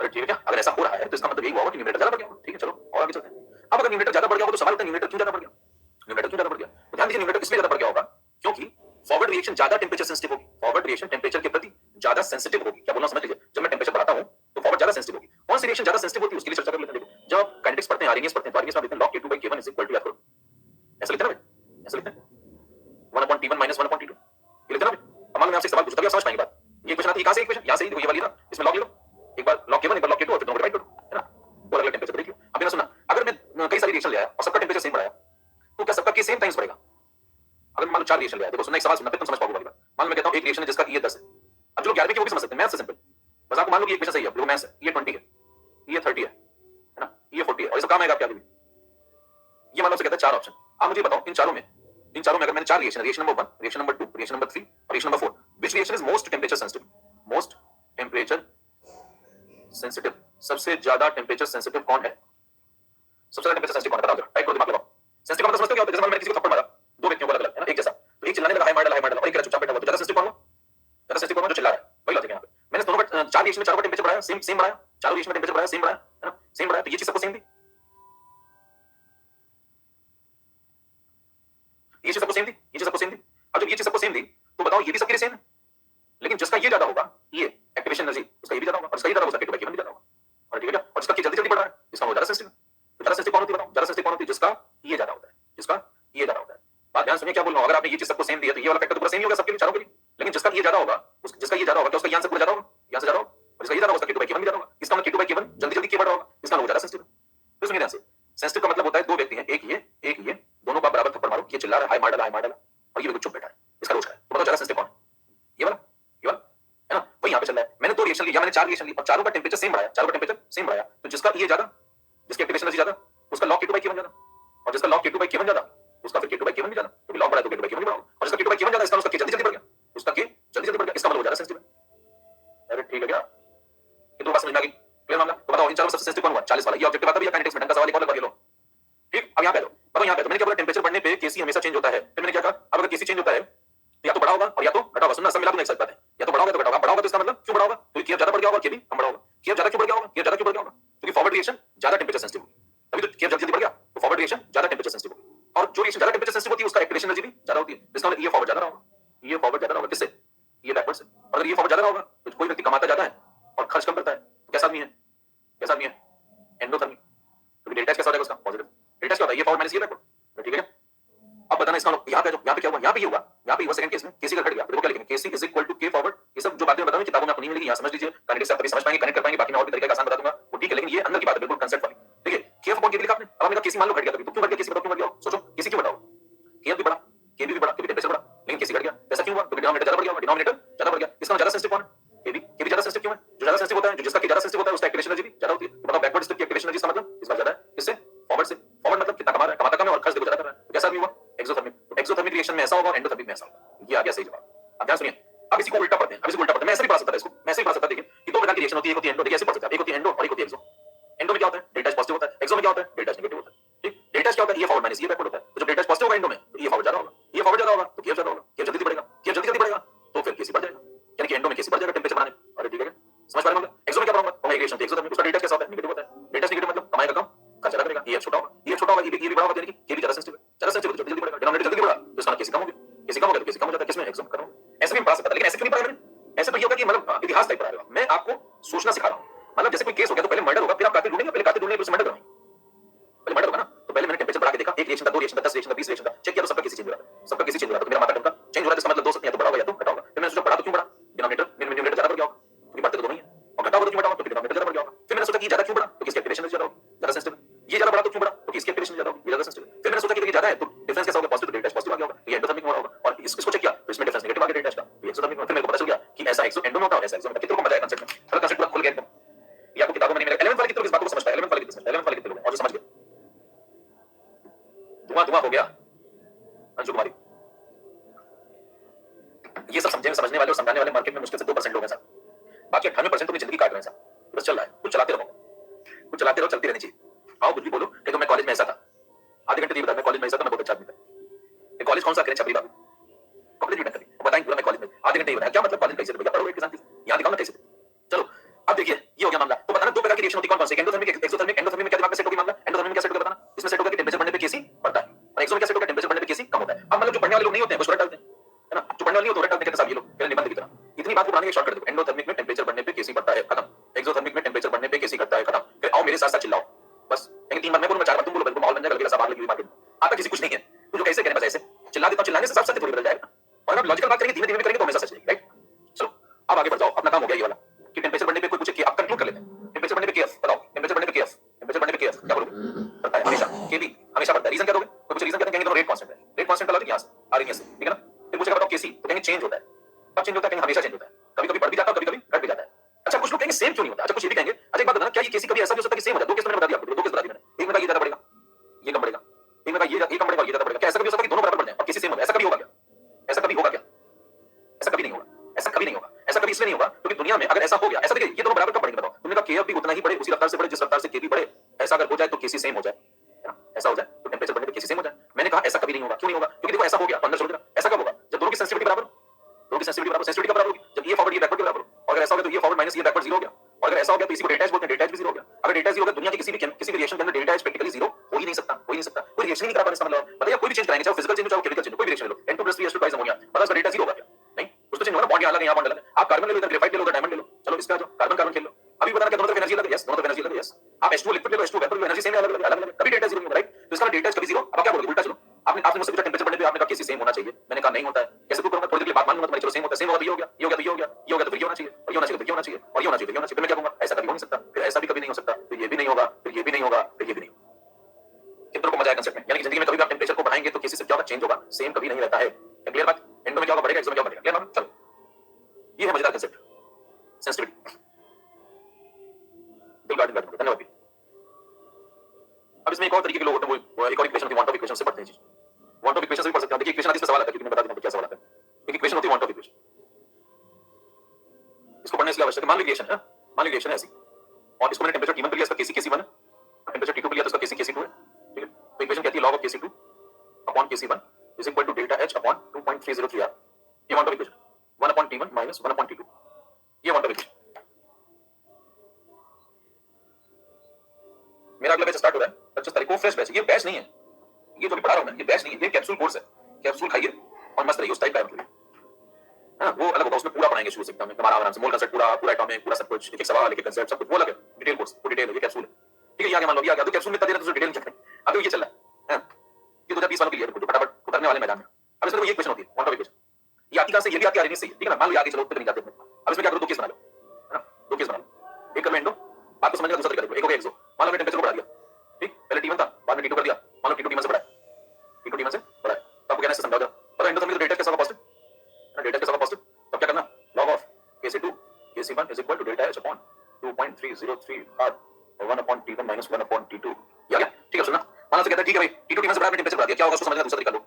अरे ठीक है क्या? अगर ऐसा हो रहा है तो इसका मतलब यही हुआ कि न्यूमरेटर ज्यादा बढ़ गया होगा। ठीक है, चलो और आगे चलते हैं। अब अगर न्यूमरेटर ज्यादा बढ़ गया होगा तो सवाल होता है न्यूमरेटर क्यों ज्यादा बढ़ गया, न्यूमरेटर क्यों ज्यादा बढ़ गया? तो ध्यान दीजिए, न्यूमरेटर इसलिए ज्यादा बढ़ गया होगा क्योंकि फॉरवर्ड रिएक्शन ज्यादा टेम्परेचर सेंसिटिव होगी, फॉरवर्ड रिएक्शन टेम्परेचर के प्रति ज्यादा सेंसिटिव होगी। क्या बोलना समझ लीजिए, जब मैं टेम्परेचर बढ़ाता हूं तो फॉरवर्ड ज्यादा सेंसिटिव होगी। कौन सी रिएक्शन ज्यादा सेंसिटिव होती है उसके लिए चर्चा कर लेते हैं। देखो जब आप काइनेटिक्स पढ़ते हैं, आरएनएस पढ़ते हैं, तो आरएनएस में लिखते हैं log k2 by k1 is equal to, याद करो ऐसा लिखते हैं ना, ऐसा लिखते हैं 1 upon t1 minus 1 upon t2, ये लिखते हैं ना। अब मान लो मैं आपसे सवाल पूछता हूं, आप समझ पाएंगे बात। ये क्वेश्चन आती है कहां से, इक्वेशन यहां से, ये वाली ना, इसमें log ले लो, एक बार log k1 एक बार log k2 और फिर दोनों डिवाइड करो, है ना, वो अलग टेम्परेचर देख लो। अब ये सुनना, अगर मैं कई सारी रिएक्शन ले आया और सबका टेम्परेचर सेम बढ़ाया, तो क्या सबका के सेम टाइम्स बढ़ेगा? अगर मान लो 4 रिएक्शन ले आया, देखो सुनना, एक सवाल सुनना फिर तुम समझ पाओगे वाली बात। मान लो मैं कहता हूं एक रिएक्शन है जिसका ये 10 है। अब जो लोग 11वें की वो भी समझ सकते हैं, मैथ्स से सिंपल। बस आपको मान लो कि ये इक्वेशन सही है, देखो मैथ्स है, ये 20 है, ये 30 है ना, ये 40 है, और इसका काम आएगा आपके आगे भी। ये मान लो से कहता है 4 ऑप्शन। आप मुझे बताओ इन चारों में अगर मैंने 4 reaction, reaction number 1, reaction number 2, reaction number 3 और reaction number 4, which reaction is most temperature sensitive? Most temperature sensitive, सबसे ज्यादा टेंपरेचर सेंसिटिव कौन है? सबसे ज्यादा टेंपरेचर सेंसिटिव कौन है? बताओ, टाइप करो, दिमाग लगाओ। सेंसिटिव का मतलब समझते हो क्या होता है? जैसे मैंने किसी को थप्पड़ मारा, दो व्यक्तियों को अलग-अलग, है ना, एक जैसा, तो एक चिल्लाने लगा हाय मार डाला, और एक कह रहा चुपचाप बैठा हुआ, तो ज्यादा सेंसिटिव कौन हुआ? ज्यादा सेंसिटिव कौन हुआ? जो चिल्ला रहा है। वही लॉजिक है यहाँ पे। मैंने दोनों का 4 रिएक्शन में चारों का टेंपरेचर बढ़ाया, सेम सेम बढ़ाया, चारों रिएक्शन में टेंपरेचर बढ़ाया, सेम बढ़ाया, है ना, सेम बढ़ाया, तो ये चीज सबको सेम दी, ये चीज सबको सेम दी, ये चीज सबको सेम दी। अब जब ये चीज सबको सेम दी तो बताओ ये भी सबके लिए सेम है, लेकिन जिसका ये ज्यादा होगा, ये एक्टिवेशन एनर्जी उसका ये भी ज्यादा होगा, और इसका ये ज्यादा होगा, उसका k2 by k1 भी ज्यादा होगा। और ठीक है क्या? और जिसका k जल्दी जल्दी बढ़ रहा है, इसका वो ज्यादा सेंसिटिव है। तो ज्यादा सेंसिटिव कौन होती है बताओ? ज्यादा सेंसिटिव कौन होती है? जिसका ये ज्यादा होता है, जिसका ये ज्यादा होता है। बात ध्यान सुनिए क्या बोल रहा हूं। अगर आपने ये चीज सबको सेम दी है तो ये वाला फैक्टर तो पूरा सेम ही होगा सबके लिए, चारों के लिए, लेकिन जिसका ये ज्यादा होगा, जिसका ये ज्यादा होगा, क्या उसका यहाँ से पूरा ज्यादा होगा, यहाँ से ज्यादा होगा, और जिसका ये ज्यादा होगा उसका k2 by k1 भी ज्यादा होगा। इसका मतलब k2 by k1 जल्दी जल्दी k बढ़ रहा होगा, इसका वो ज्यादा सेंसिटिव है। तो सुनिए ध्यान से, सेंसिटिव का मतलब होता है दो व्यक्ति हैं, एक ये, दोनों का बराबर थप्पड़ मारो, ये चिल्ला रहा है हाय मार डाला, हाय मार डाला, और ये बिल्कुल चुप बैठा है, इसका रोज है। तो बताओ ज्यादा सेंसिटिव कौन है? ये वाला, ये वाला, है ना? वही यहाँ पे चल रहा है। मैंने 2 रिएक्शन लिया, मैंने 4 रिएक्शन ली और चारों का टेंपरेचर सेम बढ़ाया, चारों का टेंपरेचर सेम बढ़ाया, तो जिसका ये ज्यादा, जिसकी एक्टिवेशन एनर्जी ज्यादा, उसका log k2 by k1 ज्यादा, और जिसका log k2 by k1 ज्यादा, उसका फिर k2 by k1 भी ज्यादा, क्योंकि log बढ़ा तो k2 by k1 भी बढ़ा, और जिसका k2 by k1 ज्यादा, इसका k जल्दी जल्दी बढ़ गया, उसका k जल्दी जल्दी बढ़ गया, इसका मतलब वो ज्यादा सेंसिटिव है। अरे ठीक है क्या? ये तो बात समझ में आ गई, क्लियर मामला? तो बताओ इन चारों में सबसे सेंसिटिव कौन हुआ? 40 वाला। ये ऑब्जेक्टिव आता है, काइनेटिक्स में ढंग का सवाल एक और लगवा के लो। ठीक, अब यहाँ पे दो, बताओ यहाँ पे तो मैंने क्या बोला, टेंपरेचर बढ़ने पे केसी हमेशा चेंज होता है। फिर मैंने क्या कहा, अब अगर केसी चेंज होता है तो या तो बड़ा होगा और या तो घटा होगा। सुनना, सब मिला दूंगा एक साथ बात है, या तो बड़ा होगा तो घटा होगा। बड़ा होगा तो इसका मतलब क्यों बड़ा होगा? तो के ज्यादा बढ़ गया होगा, के भी कम बड़ा होगा। के ज्यादा क्यों बढ़ गया होगा? के ज्यादा क्यों बढ़ गया होगा? क्योंकि फॉरवर्ड रिएक्शन ज्यादा टेंपरेचर सेंसिटिव होगी, तभी तो के जल्दी जल्दी बढ़ गया, तो फॉरवर्ड रिएक्शन ज्यादा टेंपरेचर सेंसिटिव होगी। और जो रिएक्शन ज्यादा टेंपरेचर सेंसिटिव होती है उसका एक्टिवेशन एनर्जी भी ज्यादा होती है, इसका मतलब ये फॉरवर्ड ज्यादा होगा, ये फॉरवर्ड ज्यादा होगा। किससे? ये बैकवर्ड से। और अगर ये फॉरवर्ड ज्यादा होगा तो कोई व्यक्ति कमाता ज्यादा है और खर्च कम करता है, कैसा आदमी है? कैसा आदमी है? एंडोथर्मिक। तो डेल्टा कैसा हो जाएगा उसका? पॉजिटिव। डेल्टा क्या होता है? ये फॉरवर्ड माइनस ये बैकवर्ड। ठीक है? अब बताना इसका यहाँ पे क्या हुआ? यहाँ पे ये हुआ, यहाँ पे हुआ सेकंड केस में केसी का घट गया। देखो क्या लिखेंगे, केसी इज इक्वल टू के फॉरवर्ड। ये सब जो बातें मैं बताऊंगी किताबों में आपको नहीं मिलेगी, यहाँ समझ लीजिए, काइनेटिक्स से आप तभी समझ पाएंगे, कनेक्ट कर पाएंगे। बाकी मैं और भी तरीके का आसान बता दूंगा, वो ठीक है, लेकिन ये अंदर की बात है, बिल्कुल कांसेप्ट वाली। ठीक है? के अपॉन के लिखा आपने, अब आपने कहा केसी मान लो घट गया, तो क्यों घट गया? केसी बताओ क्यों घट गया? सोचो केसी क्यों बढ़ा? के भी बढ़ा, के भी बढ़ा, क्योंकि टेंपरेचर बढ़ा, लेकिन केसी घट गया। ऐसा क्यों हुआ? क्योंकि डिनोमिनेटर ज्यादा बढ़ गया, डिनोमिनेटर ज्यादा बढ़ गया। इसका ज्यादा सेंसिटिव कौन है? के भी ज्यादा सेंसिटिव क्यों है? जो ज्यादा सेंसिटिव होता है, जो जिसका के ज्यादा सेंसिटिव होता है, उसका एक्टिवेशन एनर्जी भी ज्यादा होती है। तो बताओ बैकवर्ड स्टेप की एक्टिवेशन एनर्जी का मतलब इस बार ज्यादा है, किससे? फॉरवर्ड से। फॉरवर्ड मतलब कितना कमा रहा है, कमाता कम है और खर्च देखो ज्यादा कर रहा है, तो कैसा आदमी हुआ? एक्सोथर्मिक। तो एक्सोथर्मिक रिएक्शन में ऐसा होगा और एंडोथर्मिक में ऐसा होगा। ये आ गया सही जवाब। अब ध्यान सुनिए, अब इसी को उल्टा पढ़ते हैं, अब इसको उल्टा पढ़ते हैं। मैं ऐसे भी पढ़ सकता था इसको, मैं ऐसे भी पढ़ सकता था। देखिए ये दो प्रकार की रिएक्शन होती है, एक होती है एंडो, देखिए ऐसे पढ़ सकते हैं, एक होती है एंडो और एक होती है एक्सो। एंडो में क्या होता है? डेल्टा पॉजिटिव होता है, एक्सो में क्या होता है? डेल्टा नेगेटिव होता है। ठीक, डेल्टा क्या होता है? ये फॉरवर्ड माइनस ये बैकवर्ड होता है। तो जब डेल्टा पॉजिटिव होगा एंडो में तो ये फॉरवर्ड ज्यादा होगा, ये फॉरवर्ड ज्यादा होगा तो के ज्यादा होगा, के जल्दी बढ़ेगा, के जल्दी जल्दी बढ़ेगा तो फिर केसी बढ़ जाएगा, यानी कि एंडो में केसी बढ़ जाएगा टेंपरेचर बढ़ाने। अरे ठीक है, समझ पा रहे हैं? एक्सो में क्या पढ़ूंगा? और रिएक्शन एक्सो में उसका डेल्टा कैसा होता है? नेगेटिव होता है। डेल्टा नेगेटिव मतलब कमाएगा कम, खर्च ज्यादा करेगा, ये छोटा होगा, ये छोटा होगा, ये भी बड़ा होगा, यानी कि ये भी ज्यादा सेंसिटिव है, ज्यादा सेंसिटिव जल्दी जल्दी बढ़ेगा, डिनोमिनेटर जल्दी बढ़ा तो इसका केसी कम हो गया, केसी कम हो गया तो केसी कम हो जाता है, किसमें? एक्सो में। करो ऐसे भी पढ़ा सकता है, लेकिन ऐसे क्यों नहीं पढ़ा मैंने? ऐसे तो ये होगा कि मतलब इतिहास टाइप पढ़ा रहा हूं मैं, आपको सोचना सिखा रहा हूं। मतलब जैसे कोई केस हो गया तो पहले मर्डर होगा, फिर आप कातिल ढूंढेंगे, पहले कातिल ढूंढेंगे फिर मर्डर करेंगे, पहले मर्डर होगा ना। तो पहले मैंने टेंपरेचर बढ़ा के देखा, 1 रिएक्शन था, 2 रिएक्शन था, 10 रिएक्शन था, 20 रिएक्शन था, चेक किया तो सबका केसी चेंज हो रहा था, सबका केसी चेंज हो रहा था। तो मेरा माथा टंका चेंज हो रहा है, इसका मतलब 2 सत्य या तो बड़ा होगा या तो घटा होगा। फिर मैंने सोचा बड़ा तो क्यों बढ़ा, डिनोमिनेटर न्यूमरेटर ज्यादा बढ़ गया होगा, क्योंकि बढ़ते तो दोनों ही है, और घटा होगा तो क्यों घटा होगा, क्योंकि डिनोमिनेटर ज्यादा बढ़ गया होगा। फिर मैंने सोचा कि ज्यादा क्यों बढ़ा, क्योंकि इसकी एक्टिवेशन ज्यादा होगी, ज्यादा सेंसिटिव, ये ज्यादा बढ़ा तो क्यों बढ़ा, क्योंकि इसकी एक्टिवेशन ज्यादा होगी, ये ज्यादा सेंसिटिव। फिर मैंने सोचा कि ये ज्यादा है तो डिफरेंस कैसा होगा, पॉजिटिव तो डेल्टा पॉजिटिव आ गया होगा, ये एंडोथर्मिक में हो रहा होगा, और इसको चेक किया तो इसमें डिफरेंस नेगेटिव आ गया डेल्टा का, ये एक्सोथर्मिक में। फिर मेरे को पता चल गया कि ऐसा एक्सो एंडो में होता है, ऐसा एक्सो में। कितने को मजा आया कांसेप्ट में, थोड़ा कांसेप्ट पूरा खुल गया एकदम। ये आपको किताबों में नहीं मिलेगा। 11th वाले कितने लोग इस बात को समझता है, 11th वाले कितने समझता है, 11th वाले कितने लोग और जो समझ गए, धुआं धुआं हो गया अंशु कुमारी। ये सब समझने वाले और समझाने वाले मार्केट में मुश्किल से 2% लोग हैं सर, बाकी 98% तो अपनी जिंदगी काट रहे हैं सर। बस चल रहा है, कुछ चलाते रहो, कुछ चलाते रहो, चलती रहनी चाहिए। आओ कुछ भी बोलो, देखो मैं कॉलेज में ऐसा था, आधे घंटे बता मैं कॉलेज में ऐसा था, मैं बहुत अच्छा आदमी था। ये कॉलेज कौन सा करें छपरी बाबू, कॉलेज भी टक्कर बताएंगे पूरा मैं कॉलेज में आधे घंटे बताया, क्या मतलब कॉलेज कैसे भैया पढ़ो एक किसान यहाँ दिखाओ ना कैसे। चलो अब देखिए ये हो गया मामला। तो बताना 2 प्रकार की रिएक्शन होती है, कौन कौन सी, एंडोथर्मिक एक्सोथर्मिक। एंडोथर्मिक में क्या दिमाग में सेट होगी मामला, एंडोथर्मिक में क्या सेट होगा बताना, इसमें सेट होगा कि टेंपरेचर बढ़ने पे केसी बढ़ता है, और एक्सो में क्या सेट होगा, टेंपरेचर बढ़ने पे केसी कम होता है। अब मतलब जो पढ़ने वाले लोग नहीं होते हैं वो सुरट डालते हैं, है ना, जो पढ़ने वाले नहीं होते वो डालते हैं साहब ये लोग पहले निबंध की तरह। इतनी बात को बनाने के शॉर्ट कर दो, एंडोथर्मिक में टेंपरेचर बढ़ने पे केसी बढ़ता है, खत्म। एक्सोथर्मिक में टेंपरेचर बढ़ने पे केसी घटता है, खत्म। फिर आओ मेरे साथ साथ चिल्लाओ बस, लेकिन 3 बार मैं बोलूं, 4 बार तुम बोलो, बिल्कुल माहौल बन जाएगा, लगेगा सब आग लगी हुई मार्केट में। आता किसी कुछ नहीं है, तू जो कैसे कहने बस ऐसे चिल्ला देता हूं, चिल्लाने से सब सत्य थोड़ी बदल जाएगा। और अब लॉजिकल बात करेंगे, धीमे धीमे करेंगे तो हमेशा सच रहेगी, राइट। चलो अब आगे बढ़ जाओ, अपना काम हो गया ये वाला कि टेंपरेचर बढ़ने पे कोई पूछे कि आप कंक्लूड कर लेते हैं, टेंपरेचर बढ़ने पे केएफ बताओ, टेंपरेचर बढ़ने पे केएफ, टेंपरेचर बढ़ने पे केएफ क्या बोलोगे, बढ़ता है हमेशा, केबी हमेशा बढ़ता है। रीजन क्या दोगे, कोई पूछे रीजन क्या कहेंगे, दोनों रेट कांस्टेंट है, रेट कांस्टेंट का लॉजिक यहां से आरएमएस से, ठीक है ना। फिर पूछेगा बताओ केसी, तो कहेंगे चेंज होता है, कब चेंज होता है, कहेंगे हमेशा चेंज होता है, कभी कभी बढ़ भी जाता है, कभी कभी घट भी जाता है। अच्छा कुछ लोग कहेंगे सेम क्यों नहीं होता, अच्छा कुछ ये भी कहेंगे, अच्छा एक बात बताना क्या ये केसी कभी ऐसा भी हो सकता है कि सेम हो जाए, 2 केस मैंने बता दिया आपको, 2 केस बता दिए मैंने, एक में कहा ये ज्यादा बढ़ेगा, ये कम बढ़ेगा, एक में कहा ये कम बढ़ेगा, ये ज्यादा बढ़ेगा, क्या ऐसा कभी हो सकता है कि दोनों बराबर बढ़ जाए और केसी सेम हो जाए, ऐसा कभी होगा क्या, ऐसा कभी होगा क्या, ऐसा कभी नहीं होगा, ऐसा कभी नहीं होगा, ऐसा कभी इसलिए नहीं होगा क्योंकि दुनिया में अगर ऐसा हो गया, ऐसा देखिए ये दोनों बराबर कब बढ़ेंगे बताओ, तुमने कहा केएफ भी उतना ही बढ़े, उसी रफ्तार से बढ़े जिस रफ्तार से के भी बढ़े, ऐसा अगर हो जाए तो केसी सेम हो जाए, है ना, ऐसा हो जाए तो टेंपरेचर बढ़ने पे केसी सेम हो जाए। मैंने कहा ऐसा कभी नहीं होगा, क्यों नहीं होगा, क्योंकि देखो ऐसा हो गया, अंदर छोड़ देना, ऐसा कब होगा जब दोनों की सेंसिटिविटी बराबर, दोनों की सेंसिटिविटी बराबर, सेंसिटिविटी का बराबर होगी जब ये फॉरवर्ड ये बैकवर्ड के बराबर हो, और अगर ऐसा हो गया तो ये फॉरवर्ड माइनस ये बैकवर्ड 0 हो गया, और अगर ऐसा हो गया तो इसी को डेल्टा एच बोलते हैं, डेल्टा एच भी 0 हो गया। अगर डेल्टा 0 हो गया दुनिया के किसी भी रिएक्शन के अंदर डेल्टा एच प्रैक्टिकली 0 हो ही नहीं सकता, हो ही नहीं सकता, कोई रिएक्शन ही नहीं करा पाने, इसका मतलब बताइए कोई भी चेंज कराएंगे, चाहे फिजिकल चेंज हो चाहे केमिकल चेंज हो, कोई भी रिएक्शन ले लो, N2+3 H2 अमोनिया, पता है डेल्टा 0 होगा क्या, नहीं कुछ तो चेंज होगा ना, बॉन्ड यहाँ अलग है, यहाँ बॉन्ड अलग है, आप कार्बन ले लो, इधर ग्रेफाइट ले लो, उधर डायमंड ले लो, चलो इसका जो कार्बन कार्बन खेल लो, अभी बताना क्या दोनों तरफ एनर्जी अलग है, यस दोनों तरफ एनर्जी अलग है, यस। आप H2 लिक्विड ले लो, H2 वेपर ले लो, एनर्जी सेम है, अलग अलग, कभी डेल्टा 0 नहीं होगा, राइट। तो इसका डेल्टा कभी 0, अब क्या बोलोगे उल्टा, चलो आपने मुझसे पूछा टेंपरेचर बढ़ने पे, आपने कहा केसी सेम होना चाहिए, मैंने कहा नहीं होता है, कैसे प्रूव करूंगा, थोड़ी देर के लिए बात मान लूंगा तुम्हारी, चलो सेम होता है, सेम होगा तो ये हो गया, ये हो गया तो ये हो गया, ये हो गया तो फिर ये होना चाहिए, और ये होना चाहिए तो ये होना चाहिए, और ये होना चाहिए तो ये होना चाहिए, फिर मैं क्या कहूंगा ऐसा कभी हो नहीं सकता, फिर ऐसा भी कभी नहीं हो सकता, फिर ये भी नहीं होगा, फिर ये भी नहीं होगा, फिर ये भी नहीं होगा। कितनों को मजा आया कांसेप्ट में, यानी कि जिंदगी में कभी भी आप टेंपरेचर को बढ़ाएंगे तो केसी से क्या होगा, चेंज होगा, सेम कभी नहीं रहता है। क्लियर बात, एंडो में क्या होगा बढ़ेगा, एक्सो में क्या बढ़ेगा, क्लियर मालूम। चलो ये है मजेदार कांसेप्ट सेंसिटिविटी, दिल गार्डन गार्डन, धन्यवाद। अब इसमें एक और तरीके के लोग होते हैं, वो एक और इक्वेशन होती है, वांट ऑफ इक्वेशन से पढ़ते हैं चीज, वांट ऑफ इक्वेशन से भी पढ़ सकते हैं। देखिए इक्वेशन आदि से सवाल आता है, क्योंकि मैं बता दूं क्या सवाल आता है। एक इक्वेशन होती है वांट ऑफ इक्वेशन, इसको पढ़ने से आवश्यक है, मान लीजिए इक्वेशन है, मान लीजिए इक्वेशन है ऐसी, और इसको मैंने टेंपरेचर T1 पे लिया, इसका केसी केसी1 है, टेंपरेचर T2 पे लिया तो इसका केसी केसी2 है, ठीक है। तो इक्वेशन कहती है log of KC2 upon KC1 is equal to delta H upon 2.303R, ये want of equation 1 upon T1 minus 1 upon T2, ये वांट ऑफ इक्वेशन। मेरा अगला बैच स्टार्ट हो रहा है 25 तारीख को, फ्रेश बैच, ये बैच नहीं है, ये जो भी पढ़ा रहा हूं मैं, ये बैच नहीं है, ये कैप्सूल कोर्स है, कैप्सूल खाइए और मस्त रहिए, उस टाइप का है मतलब, है ना। वो अलग होगा, उसमें पूरा पढ़ाएंगे शुरू से एकदम हमारा आराम से, मोल कांसेप्ट पूरा पूरा एटॉमिक पूरा सब कुछ, एक एक सवाल एक एक कांसेप्ट सब कुछ, वो अलग है, डिटेल कोर्स, वो डिटेल है, ये कैप्सूल है, ठीक है। ये आगे मान लो, ये आगे तो कैप्सूल में इतना देर तो डिटेल क्या करें, अभी ये चल रहा है, ये 2020 वालों के लिए फटाफट उतरने वाले मैदान में। अब इसमें ये क्वेश्चन होती है वांट ऑफ इक्वेशन, ये आती कहां से, ये भी आती आरएनएस से, ठीक है ना। मान लो आगे चलो ऊपर नहीं जाते, अब इसमें क्या करो, 2 केस बना लो, है ना, 2 केस बना लो, एक कर लो एंडो, बात को समझने का दूसरा तरीका देखो, एक हो गया एक्सो, मान लो मैंने टेंपरेचर को बढ़ा दिया, ठीक, पहले T1 था, बाद में T2 कर दिया, मान लो T2 T1 से बड़ा है, T2 T1 से बड़ा है, तो आपको कहना है समझाओ जरा, पता एंडोथर्मिक तो डेल्टा कैसा होगा पॉजिटिव, है ना, डेल्टा कैसा होगा पॉजिटिव, तब क्या करना, log of KC2 KC1 is equal to delta H upon 2.303R और 1 upon T1 minus 1 upon T2, ये आ गया, ठीक है। सुनना मान लो कहता है ठीक है भाई T2 T1 से बड़ा है, टेंपरेचर बढ़ा दिया, क्या होगा उसको समझने का दूसरा तरीका लो,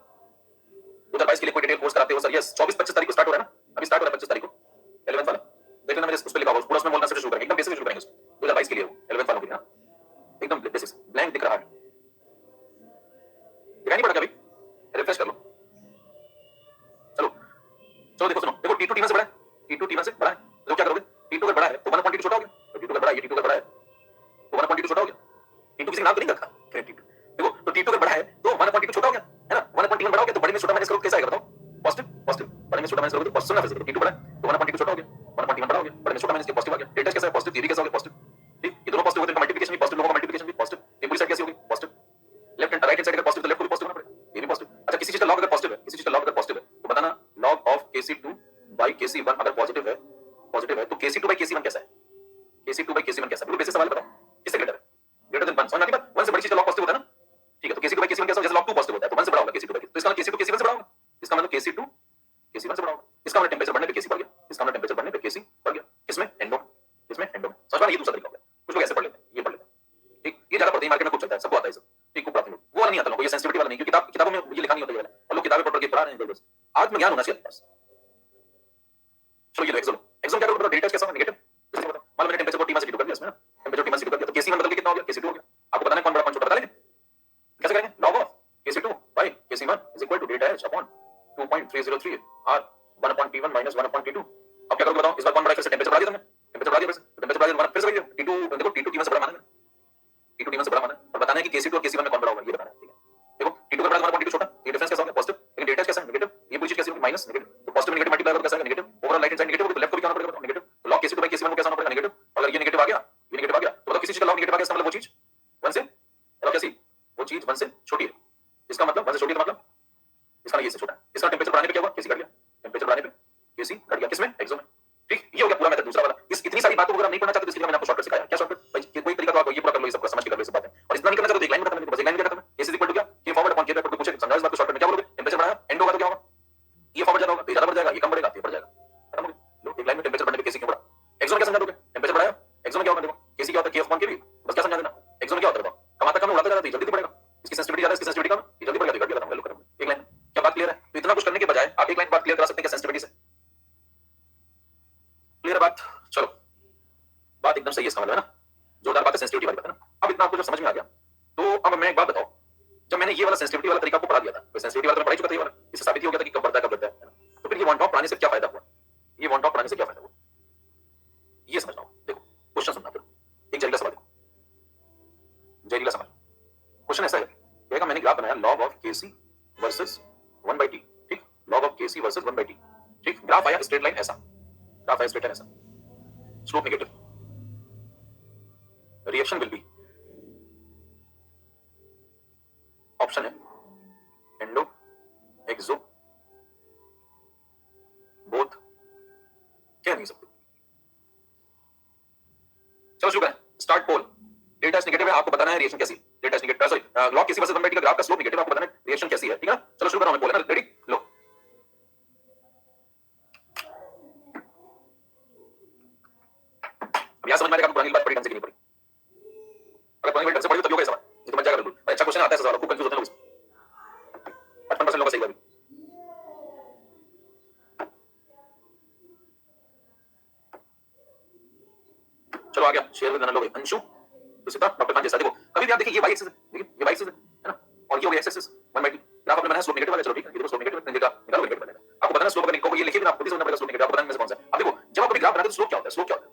2022 के लिए कोई डिटेल कोर्स कराते हो सर, यस 24-25 तारीख को स्टार्ट हो रहा है ना, अभी स्टार्ट हो रहा है 25 तारीख को 11th वाला, देख लेना मैंने उस पे लिखा होगा, पूरा उसमें बोलना से शुरू करेंगे, एकदम बेसिक से शुरू करेंगे उसको, 2022 के लिए 11th वालों के लिए, एकदम बेसिक ब्लैंक दिख रहा है, दिखाई नहीं पड़ा कभी, रिफ्रेश कर लो, चलो चलो देखो, सुनो देखो T2 T1 से बड़ा है, T2 T1 से बड़ा है, तो क्या करोगे, T2 अगर बड़ा है तो 1 upon T2 छोटा हो गया, तो T2 अगर बड़ा है, ये T2 अगर बड़ा है तो 1 upon T2 छोटा हो गया, T2 किसी का नाम तो नहीं रखा, T2 देखो, तो T2 अगर बड़ा है तो 1 upon T2 छोटा हो गया, है ना, 1 upon T1 बड़ा हो गया, तो बड़े में छोटा माइनस करो कैसा आएगा बताओ, पॉजिटिव, पॉजिटिव, बड़े में छोटा माइनस करोगे तो पॉजिटिव ना, फिर T2 बड़ा है तो 1 upon T2 छोटा हो गया, 1 upon T1 बड़ा हो गया, बड़े में छोटा माइनस के पॉजिटिव आ गया, डेल्टा कैसा है पॉजिटिव, ये भी कैसा हो गया पॉजिटिव, ये दोनों पॉजिटिव होते हैं, मल्टीप्लिकेशन भी पॉजिटिव, लोगों का मल्टीप्लिकेशन भी पॉजिटिव। ये पूरी साइड कैसी होगी? Positive. Left hand right hand side अगर पॉजिटिव तो लेफ्ट को भी पॉजिटिव होना पड़ेगा, ये भी पॉजिटिव। अच्छा, किसी चीज का लॉग अगर पॉजिटिव है, किसी चीज का लॉग अगर पॉजिटिव है तो बताना log of Kc2 by Kc1 अगर पॉजिटिव है तो Kc2 by Kc1 कैसा है? Kc2 by Kc1 कैसा है? बिल्कुल बेसिक सवाल बताओ, किससे ग्रेटर है? ग्रेटर देन 1, समझ आती बात? 1 से बड़ी चीज का लॉग पॉजिटिव होता है ना, ठीक है। तो Kc2 by Kc1 कैसा होगा? जैसे log 2 पॉजिटिव होता है तो 1 से बड़ा होगा Kc2 by Kc2, तो इसका मतलब Kc2 Kc1 से बड़ा होगा, इसका मतलब Kc2 Kc1 से बड़ा होगा। इसका मतलब टेंपरेचर बढ़ने पे Kc बढ़ गया, इसका मतलब टेंपरेचर बढ़ने पे Kc बढ़ गया। किसमें? एंडो, किसमें? एंडो। समझ पा? ये दूसरा तरीका हो गया। कुछ लोग ऐसे पढ़ लेते हैं, ये पढ़ लेते हैं, ठीक। ये ज्यादा पढ़ते हैं, मार्केट में खूब चलता है, सबको आता है सब, ठीक। खूब पढ़ते हैं, वो वाला नहीं आता लोगों को, ये सेंसिटिविटी वाला नहीं, क्योंकि किताबों में ये लिखा नहीं होता ये वाला, और लोग किताबें पढ़ के पढ़ा रहे हैं बस। आत्म ज्ञान होना चाहिए बस। चलो ये लो एग्जाम, एग्जाम क्या करो? डेल्टा कैसा होगा? नेगेटिव। जैसे बताओ, मान लो मैंने टेंपरेचर को T में से डिवाइड कर दिया, इसमें ना टेंपरेचर T में से डिवाइड कर दिया तो Kc1 बदल के कितना हो गया? Kc2 हो गया। आपको बताना है कौन बड़ा कौन छोटा, बता लेंगे? कैसे करेंगे? log of Kc2 by Kc1 is equal to delta H upon 2.303 R 1 upon T1 minus 1 upon T2। अब क्या करोगे बताओ? इस बार कौन बड़ा है? फिर से टेंपरेचर बढ़ा दिया तुमने, टेंपरेचर बढ़ा दिया, फिर से टेंपरेचर बढ़ा दिया, फिर से वही T2 देखो, T2 T1 से बड़ा माना है, T2 T1 से बड़ा माना है, और बताना है कि Kc2 और Kc1 में कौन बड़ा होगा, ये बताना है, ठीक है। देखो T2 का बड़ा 1 upon T2 छोटा, ये डिफरेंस कैसा हो गया? पॉजिटिव। लेकिन डेल्टा कैसा है? नेगेटिव। ये पूरी चीज कैसी होगी? Minus, negative. तो पॉजिटिव नेगेटिव मल्टीप्लाई करो कैसा है? Negative. Overall right hand side negative होगी तो लेफ्ट को भी क्या होना पड़ेगा? नेगेटिव। तो log Kc2 by Kc1 को कैसा होना पड़ेगा? नेगेटिव। अगर ये नेगेटिव आ गया, ये नेगेटिव आ गया, तो बताओ किसी चीज का log नेगेटिव आ गया, इसका मतलब वो चीज 1 से मतलब कैसी? वो चीज 1 से छोटी है, इसका मतलब 1 से छोटी है, मतलब इसका ये से छोटा है। इसका टेंपरेचर बढ़ाने पे क्या हुआ? Kc घट गया, टेंपरेचर बढ़ाने पे Kc घट गया, किसमें? एक्सो में, ठीक। ये हो गया पूरा मेथड दूसरा वाला। इस इतनी सारी बातों को अगर आप नहीं पढ़ना चाहते तो इसलिए मैंने आपको शॉर्टकट सिखाया। क्या शॉर्टकट? भाई कोई तरीका तो आपको ये पूरा कर लो, ये सब समझ के कर लो, ये सब बातें। और इतना नहीं करना चाहते तो एक लाइन में खत्म, बस एक लाइन में क्या खत्म है? K इक्वल टू क्या? K forward upon K backward. पूछे समझा इस बात को शॉर्टकट में, क्या बोलोगे? टेंपरेचर बढ़ाया, एंड होगा तो क्या होगा? ये फॉरवर्ड ज्यादा होगा तो ज्यादा बढ़ जाएगा, ये कम बढ़ेगा तो ये बढ़ जाएगा, खत्म हो गया। लो एक लाइन में टेंपरेचर बढ़ने पे Kc क्यों बढ़ा? एक्सो में क्या समझा दोगे? टेंपरेचर बढ़ाया, एक्सो में क्या होगा? देखो Kc क्या होता है? K अपॉन Kb, बस क्या समझा देना। एक्सो में क्या होता है बताओ? कमाता कम उड़ाता ज्यादा तो जल्दी बढ़ेगा, इसकी सेंसिटिविटी ज्यादा, इसकी सेंसिटिविटी कम, ये जल्दी बढ़ेगा तो घट गया, खत्म हो गया, लो खत्म। एक लाइन, क्या बात क्लियर है? तो इतना कुछ करने के बजाय आप एक लाइन बात क्लियर करा सकते हैं क्या सेंसिटिविटी से? क्लियर है बात? चलो बात एकदम सही है, इसका मतलब है ना, जोरदार बात है, सेंसिटिविटी वाली बात है ना। अब इतना आपको जब समझ में आ गया तो अब मैं एक बात बताओ, जब मैंने ये वाला सेंसिटिविटी वाला तरीका आपको पढ़ा दिया था, तो सेंसिटिविटी वाला तो मैं पढ़ा ही चुका था, ये वाला इससे साबित ही हो गया था कि कब बढ़ता है कब घटता है ना? तो फिर ये वन टॉप पढ़ाने से क्या फायदा हुआ? ये वन टॉप पढ़ाने से क्या फायदा हुआ, ये समझना हो। देखो क्वेश्चन सुनना, फिर एक जहरीला सवाल, जहरीला सवाल। क्वेश्चन ऐसा है, कहेगा मैंने ग्राफ बनाया log of Kc versus 1/t, ठीक। log of Kc versus 1/t, ठीक। ग्राफ आया स्ट्रेट लाइन ऐसा, ग्राफ आया स्ट्रेट लाइन ऐसा, slope negative, reaction will be, option है एंडो, एक्सो, बोथ, कह नहीं सकते। चलो शुरू करें, स्टार्ट पोल। डेल्टा एच नेगेटिव है, आपको बताना है रिएक्शन कैसी है। Delta H negative, sorry log Kc versus 1/t का ग्राफ का स्लोप नेगेटिव, आपको बताना है रिएक्शन कैसी है, ठीक है ना। चलो शुरू कर रहा हूं मैं, बोल है ना, रेडी, लो। अब यहां समझ में आएगा पुरानी बात पढ़ी ढंग से कि नहीं पढ़ी। अगर पुरानी बात ढंग से पढ़ी तो तभी होगा ये सवाल, ये तो बन जाएगा बिल्कुल। अच्छा क्वेश्चन आता है, सवाल खूब कंफ्यूज होते हैं लोग, 55% लोग का सही हुआ। चलो आ गया, शेयर विद लोग अंशु, तो सीधा डॉक्टर खान जैसा। देखो कभी भी आप देखिए, ये y एक्सिस है, देखिए ये y एक्सिस है ना, और ये हो गया x एक्सिस 1/t। ग्राफ आपने बनाया स्लोप नेगेटिव वाला, चलो ठीक है, ये तो स्लोप नेगेटिव निकलेगा, निकालो नेगेटिव बनेगा। आपको बताना स्लोप अगर ये लिखिए, आपको समझना पड़ेगा स्लोप नेगेटिव, आपको बताना में से कौन सा है। अब देखो जब आप कभी ग्राफ बनाते हो तो स्लोप क्या होता है? स्लोप क्या होता है?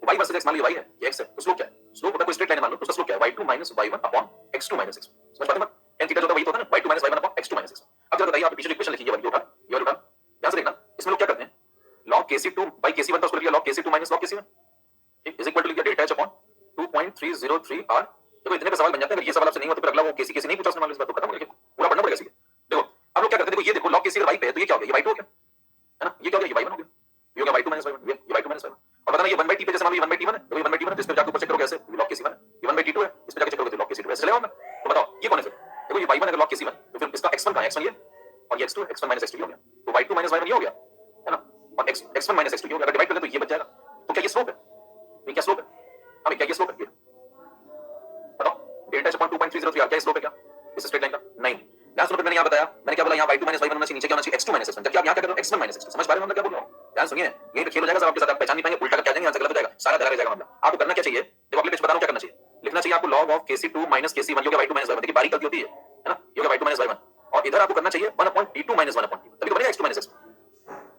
y वर्सेस x, मान लीजिए y है, ये x है, तो स्लोप क्या है? स्लोप होता है कोई स्ट्रेट लाइन मान लो, तो उसका स्लोप क्या है? y2 - y1 upon x2 - x। समझ पाते हैं बात? tan थीटा जो होता है वही तो होता है ना, y2 - y1 upon x2 - x। अब जरा बताइए, आप पीछे जो इक्वेशन लिखी है ये वाली उठा, ये वाली उठा, ध्यान से देखना। इसमें लोग क्या करते हैं, log Kc2 by Kc1 तो उसको लिया log Kc2 - log Kc1, ठीक, इज इक्वल टू लिया डेल्टा एच अपॉन 2.303 r। देखो इतने पे सवाल बन जाते हैं, अगर ये सवाल आपसे नहीं होता फिर अगला वो Kc नहीं पूछा उसने, मान लो इस बात को खत्म हो गया, पूरा पढ़ना पड़ेगा। देखो अब लोग क्या करते हैं, देखो ये देखो log Kc अगर y पे है तो ये क्या हो गया? ये y2 हो गया है ना, ये क्या हो गया? ये y1 हो गया, ये हो गया y2 - y1, ये y2 - y1। और बताना ये 1/t पे जैसे मान लो ये 1/t1 है, तो ये 1/t1 है, तो इस पे जाके ऊपर चेक करो कैसे, ये log Kc1 है, ये 1/t2 है, इस पे जाके चेक करोगे तो log Kc2 है, चलेगा मैं। तो बताओ ये कौन है फिर? देखो ये y1 अगर log Kc1 तो फिर इसका x1 कहां है? x1 ये, और ये x2 है, x1 - x2 ये हो गया, तो y2 - y1 ये हो गया है ना, और x1 - x2 ये हो गया। अगर डिवाइड कर दे तो ये बच जाएगा। तो क्या ये स्लोप है? ये क्या स्लोप है? हमें क्या ये स्लोप है? बताओ डेल्टा एच अपॉन 2.303 r क्या स्लोप है? क्या इस स्ट्रेट लाइन का? नहीं। ध्यान सुनो, मैंने यहाँ बताया, मैंने क्या बोला, यहाँ y2 - y1 होना चाहिए, नीचे क्या होना चाहिए? x2 - x1, जबकि आप यहाँ क्या कर रहे हो? x1 - x2। समझ पा रहे हो मैं क्या बोल रहा हूँ? ध्यान सुनिए, यही तो खेल हो जाएगा सब आपके साथ, आप पहचान नहीं पाएंगे, उल्टा का क्या जाएंगे, आंसर गलत हो जाएगा, सारा धरा रह जाएगा मामला। आपको करना क्या चाहिए, देखो अगले पेज बता रहा हूँ क्या करना चाहिए। लिखना चाहिए आपको log of Kc2 - Kc1 ये हो गया y2 - y1। देखिए बारीक गलती होती है ना, ये हो गया y2 - y1, और इधर आपको करना चाहिए 1/t2 - 1/t, तभी तो बनेगा x2 - x।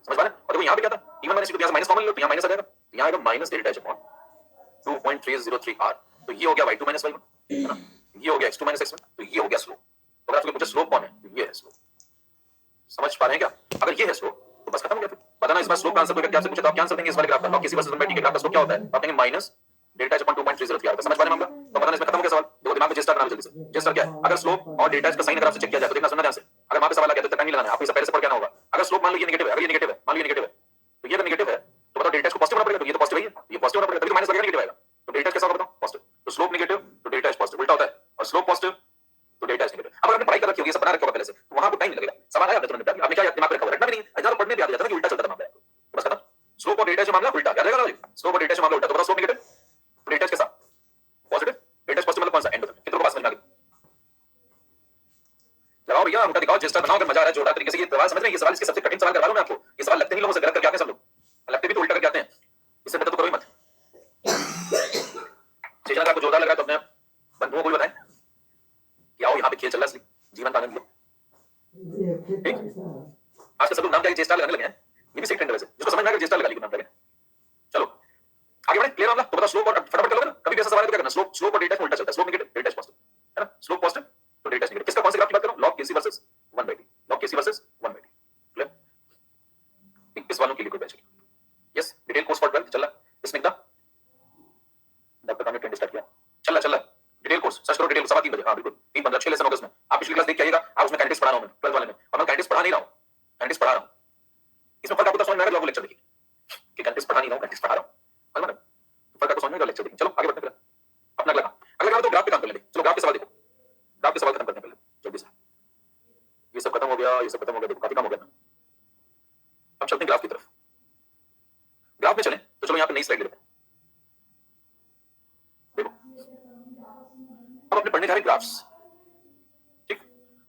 समझ पा रहे हैं? और देखो यहाँ पे क्या था, t1 - t2, यहाँ से माइनस कॉमन ले लो तो यहाँ माइनस आ जाएगा, तो यहाँ आएगा minus delta H upon 2.303 r। तो ये हो गया y2 - y1 है ना, ये हो गया x2 - x1, तो ये हो गया स्लोप। तो अगर आपको पूछे स्लोप कौन है, तो ये है स्लोप। समझ पा रहे हैं क्या? अगर ये है स्लोप तो बस खत्म हो गया। फिर बताना इस बार स्लोप का आंसर कोई क्या से पूछे तो आप क्या आंसर देंगे इस वाले ग्राफ का? log Kc वर्सेस 1/t के ग्राफ का स्लोप क्या होता है? आप कहेंगे माइनस डेल्टा एच अपॉन 2.30 किया होगा, समझ पाने मामला? तो पता नहीं इसमें खत्म हो गया सवाल। देखो दिमाग में जेस्टर बना लो जल्दी से। जेस्टर क्या है? अगर स्लोप और डेल्टा एच का साइन अगर आपसे चेक किया जाए तो देखना सुनना ध्यान से। अगर वहां पे सवाल आ गया तो टाइम नहीं लगाना है, आपको इसे पहले से पढ़ के आना होगा। अगर स्लोप मान लो ये नेगेटिव है, अगर ये नेगेटिव है, मान लो ये नेगेटिव है, तो ये अगर नेगेटिव है तो बताओ डेल्टा एच को पॉजिटिव होना पड़ेगा, तो ये तो पॉजिटिव ही है, ये पॉजिटिव होना पड़ेगा, तभी तो माइनस लगेगा नेगेटिव आएगा। तो डेल्टा एच कैसा होगा बताओ? पॉजिटिव। तो स्लोप नेगेटिव तो डेल्टा एच पॉजिटिव, उल्टा होता है। और स्लोप पॉजिटिव तो डेल्टा एच नेगेटिव। अब अगर आपने पढ़ाई कर रखी होगी, ये सब बना रखा होगा पहले से, तो वहां आपको टाइम नहीं लगेगा। सवाल आया तुरंत निपटा, आपने क्या दिमाग में रखा हुआ, रटना भी नहीं, इधर पढ़ने भी आ जाता है कि उल्टा चलता था मामला, बस खत्म। स्लोप और डेल्टा एच मामला उल्टा, याद रहेगा ना? स्लोप और डेल्टा एच मामला उल्टा, तो बताओ स्लोप नेगेटिव तो डेल्टा एच कैसा? पॉजिटिव। डेल्टा एच पॉजिटिव मतलब कौन सा? एंड कितनों को बात समझ में आ गई? लगाओ भैया, उनका दिखाओ जेस्टर बनाओ, अगर मजा आ रहा है जोरदार तरीके से। ये सवाल समझ रहे हैं, ये सवाल इसके सबसे कठिन सवाल करवा रहा हूं मैं आपको। ये सवाल लगते नहीं लोगों से, गलत करके आते हैं सब लोग, लगते भी तो उल्टा करके आते हैं। इससे बेहतर तो करो ही मत। सेशन अगर आपको जोरदार लग रहा है तो अपने बंधुओं को भी बताएं कि आओ यहाँ पे खेल चल रहा है, जीवन का आनंद लो। ठीक, आज के सब लोग नाम क्या जेस्टर लगाने लगे हैं, ये भी सही ट्रेंड है वैसे, जिसको समझ में आएगा जेस्टर लगा लीजिए नाम लगे। चलो आगे बढ़े, क्लियर होगा? तो बताओ स्लोप और फटाफट करोगे ना, कभी भी ऐसा सवाल है तो क्या करना, स्लोप और डेल्टा उल्टा चलता है, स्लोप नेगेटिव डेल्टा पॉजिटिव, है ना? स्लोप पॉजिटिव तो डेल्टा नेगेटिव। किसका कौन से ग्राफ की बात करो? लॉग केसी वर्सेस 1/t, लॉग केसी वर्सेस 1/t। क्लियर? 21 वालों के लिए कोई batch yes, detail course for 12 चल रहा है इसमें का डॉक्टर ने ट्रेंड स्टार्ट किया, चल रहा डिटेल कोर्स सर्च करो, डिटेल 3:15 बजे। हां बिल्कुल 3:15 6 लेसन होगा उसमें, आप पिछली क्लास देख के आइएगा। आप उसमें काइनेटिक्स पढ़ा रहा हूं मैं 12 वाले में, और मैं काइनेटिक्स पढ़ा नहीं रहा हूं, काइनेटिक्स पढ़ा रहा हूं। इसमें फर्क आपको समझ में आएगा, लोग लेक्चर देखिए कि काइनेटिक्स पढ़ा नहीं रहा हूं, काइनेटिक्स पढ़ा रहा हूं, समझ में? फर्क आपको समझ में आएगा, लेक्चर देखिए। चलो आगे बढ़ते हैं, अपना अगला काम तो ग्राफ पे काम कर लेंगे। चलो ग्राफ के सवाल देखो, ग्राफ के सवाल खत्म करते हैं पहले जल्दी से। ये सब खत्म हो गया, ये सब खत्म हो गया, देखो काफी काम हो गया ना। अब चलते हैं ग्राफ की तरफ। ग्राफ में चलें तो चलो यहाँ पे नई स्लाइड लेते हैं। देखो अब अपने पढ़ने जा रहे हैं ग्राफ्स, ठीक?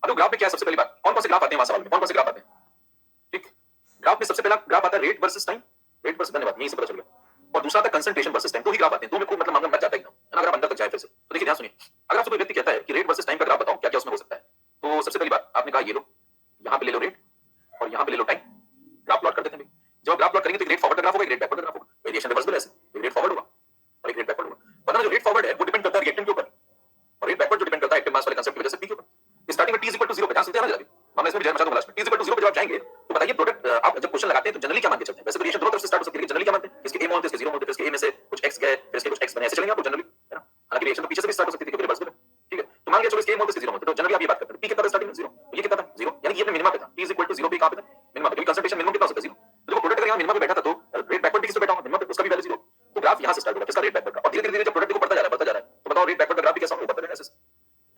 अब ग्राफ में क्या है, सबसे पहली बात, कौन कौन से ग्राफ आते हैं वहां सवाल में, कौन कौन से ग्राफ आते हैं? ठीक, ग्राफ में सबसे पहला ग्राफ आता है rate versus time, rate versus, धन्यवाद, यहीं से पता चल गया। और दूसरा आता है कंसंट्रेशन वर्सेस टाइम। दो ही ग्राफ आते हैं, दो में कोई मतलब मामला बच जाता है एकदम, है ना? अगर आप अंदर तक जाए फिर से तो देखिए ध्यान सुनिए। अगर आपसे कोई व्यक्ति कहता है कि रेट वर्सेस टाइम का ग्राफ बताओ, क्या क्या उसमें हो सकता है, तो सबसे पहली बात आपने कहा ये लो, यहाँ पे ले लो रेट और यहाँ पे ले लो टाइम, ग्राफ प्लॉट कर देते हैं। जब आप ग्राफ प्लॉट करेंगे तो एक रेट फॉरवर्ड का ग्राफ होगा, एक रेट बैकवर्ड का ग्राफ होगा, वेरिएशन रिवर्स भी ऐसे, एक रेट फॉरवर्ड होगा और एक रेट बैकवर्ड होगा। पता ना जो रेट फॉरवर्ड है वो डिपेंड करता है रिएक्टेंट के ऊपर, और रेट बैकवर्ड जो डिपेंड करता है एक्टिव मास वाले कांसेप्ट की वजह से पी के ऊपर। स्टार्टिंग में t = 0 पे ध्यान सुनते हैं ना जरा, मामला इसमें भी मचा दूंगा लास्ट में। t = 0 पे जब आप जाएंगे तो बताइए प्रोडक्ट, आप जब क्वेश्चन लगाते हैं तो जनरली क्या मान के चलते हैं? वैसे वेरिएशन दोनों तरफ से स्टार्ट हो सकती है, लेकिन जनरली क्या मानते हैं? इसके a मोल थे, इसके 0 मोल थे, इसके a में से कुछ x गए, फिर इसके कुछ x बने, ऐसे चलेंगे आप जनरली, है ना? हालांकि रिएक्शन तो पीछे से भी स्टार्ट हो सकती है, क्योंकि रिवर्स में, ठीक है? तो मान लिया चलो इसके a मोल थे, इसके 0 मोल थे, तो जनरली आप ये बात करते हैं p कितना था स्टार्टिंग में? 0, तो ये कितना था? 0, यानी ये अपने मिनिमम पे था। t = 0 पे कहां पे था? मिनिमम पे, क्योंकि कंसंट्रेशन मिनिमम कितना हो सकता है? 0। तो देखो प्रोडक्ट अगर यहां मिनिमम पे बैठा था तो रेट बैकवर्ड भी किस पे बैठा होगा? मिनिमम पे, उसका भी वैल्यू 0। तो ग्राफ यहां से स्टार्ट होगा, किसका? रेट बैकवर्ड का। और धीरे-धीरे जब प्रोडक्ट को बढ़ता जा रहा है, बढ़ता जा रहा है, तो बताओ रेट बैकवर्ड का ग्राफ भी कैसा होगा? बढ़ता जाएगा ऐसे,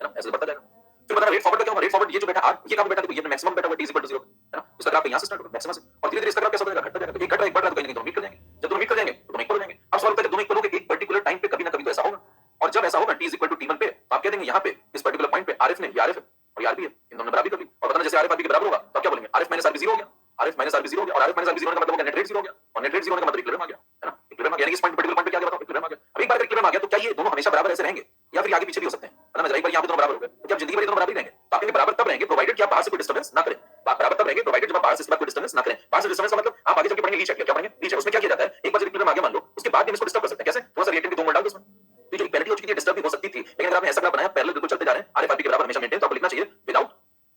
है ना? ऐसे बढ़ता जाएगा। फिर बताना रेट फॉरवर्ड का क्या होगा? रेट फॉरवर्ड ये जो बैठा r, ये कहां पे बैठा? देखो ये मैक्सिमम बैठा हुआ t = 0, है ना? उसका ग्राफ यहां से स्टार्ट होगा मैक्सिमम से, और धीरे-धीरे इसका ग्राफ कैसा होगा? घटता जाएगा। तो एक घट रहा है, एक बढ़ रहा है, तो कहीं ना कहीं दोनों मीट कर जाएंगे। जब दोनों मीट कर जाएंगे तो दोनों इक्वल हो जाएंगे। अब सवाल होता है जब दोनों इक्वल होंगे एक पर्टिकुलर टाइम पे कभी ना कभी तो ऐसा होगा, और जब ऐसा होगा t = t1 पे, तो आप कह देंगे यहाँ पे इस पर्टिकुलर पॉइंट पे rf ने, ये rf है और ये rb है, इन दोनों ने बराबरी कर ली। और बताना जैसे rf rb के बराबर होगा तो क्या बोलेंगे? rf - rb 0 हो गया, rf - rb 0 हो गया, और rf - rb 0 का मतलब होगा नेट रेट 0 हो गया, और नेट रेट 0 होने का मतलब इक्विलिब्रियम आ गया, है ना? इक्विलिब्रियम आ गया, यानी इस पॉइंट पर्टिकुलर पॉइंट पे क्या आ गया? बताओ, इक्विलिब्रियम आ गया। अब एक बार अगर इक्विलिब्रियम आ गया तो क्या ये दोनों हमेशा बराबर ऐसे रहेंगे, या फिर आगे पीछे भी हो सकते हैं? मतलब मैं एक बार यहाँ पे दोनों बराबर हो गए तो क्या जिंदगी भर दोनों बराबर ही रहेंगे? तो आप कहेंगे बराबर तब रहेंगे प्रोवाइडेड कि आप बाहर से कोई डिस्टर्बेंस ना करें। बराबर तब रहेंगे प्रोवाइडेड जब आप बाहर से इसके बाद कोई डिस्टर्बेंस ना करें। बाहर से डिस्टर्बेंस का मतलब आप आगे चल के पढ़ेंगे लीच है, क्या पढ़ेंगे? लीच है। उसमें क्या किया जाता है, एक बार जब इक्विलिब्रियम आ गया मान लो, उसके बाद भी हम इसको डिस्टर्ब कर सकते हैं। कैसे? थोड़ा सा रिएक्टेंट के 2 मोल डाल दो उसमें, तो जो इक्वालिटी हो चुकी थी डिस्टर्ब भी हो सकती थी, लेकिन अगर आपने ऐसा ग्राफ बनाया पैरेलल बिल्कुल चलते जा रहे हैं, rf rb के बराबर हमेशा मेंटेन, तो आपको लिखना चाहिए विदाउट,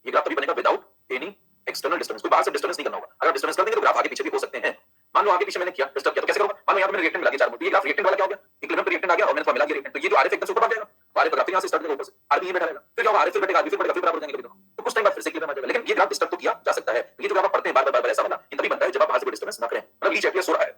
ये ग्राफ तभी बनेगा विदाउट एनी एक्सटर्नल डिस्टर्बेंस, कोई बाहर से डिस्टर्बेंस नहीं करना होगा। अगर डिस्टर्बेंस कर देंगे तो ग्राफ आगे पीछे भी हो सकते हैं। मान लो आगे पीछे मैंने किया डिस्टर्ब किया तो कैसे करूंगा? मान लो यहाँ पे मैंने रिएक्टेंट मिला दिया 4 मोल, तो ये ग्राफ रिएक्टेंट वाला क्या हो गया? इक्विलिब्रियम पे रिएक्टेंट आ गया और मैंने मिला दिया रिएक्टेंट, तो ये जो rf एकदम से ऊपर आ जाएगा, rf का ग्राफ यहां से स्टार्ट होगा ऊपर से, rb यहीं बैठा रहेगा, फिर क्या होगा? rf फिर बैठेगा, rb फिर बैठेगा, फिर बराबर हो जाएंगे कभी दोनों, तो कुछ टाइम बाद फिर से इक्विलिब्रियम आ जाएगा। लेकिन ये ग्राफ डिस्टर्ब तो किया जा सकता है, ये जो ग्राफ आप पढ़ते हैं बार-बार ऐसा वाला, ये तभी बनता है जब आप बाहर से कोई डिस्टर्बेंस ना करें, मतलब लीच एपीएस हो रहा है,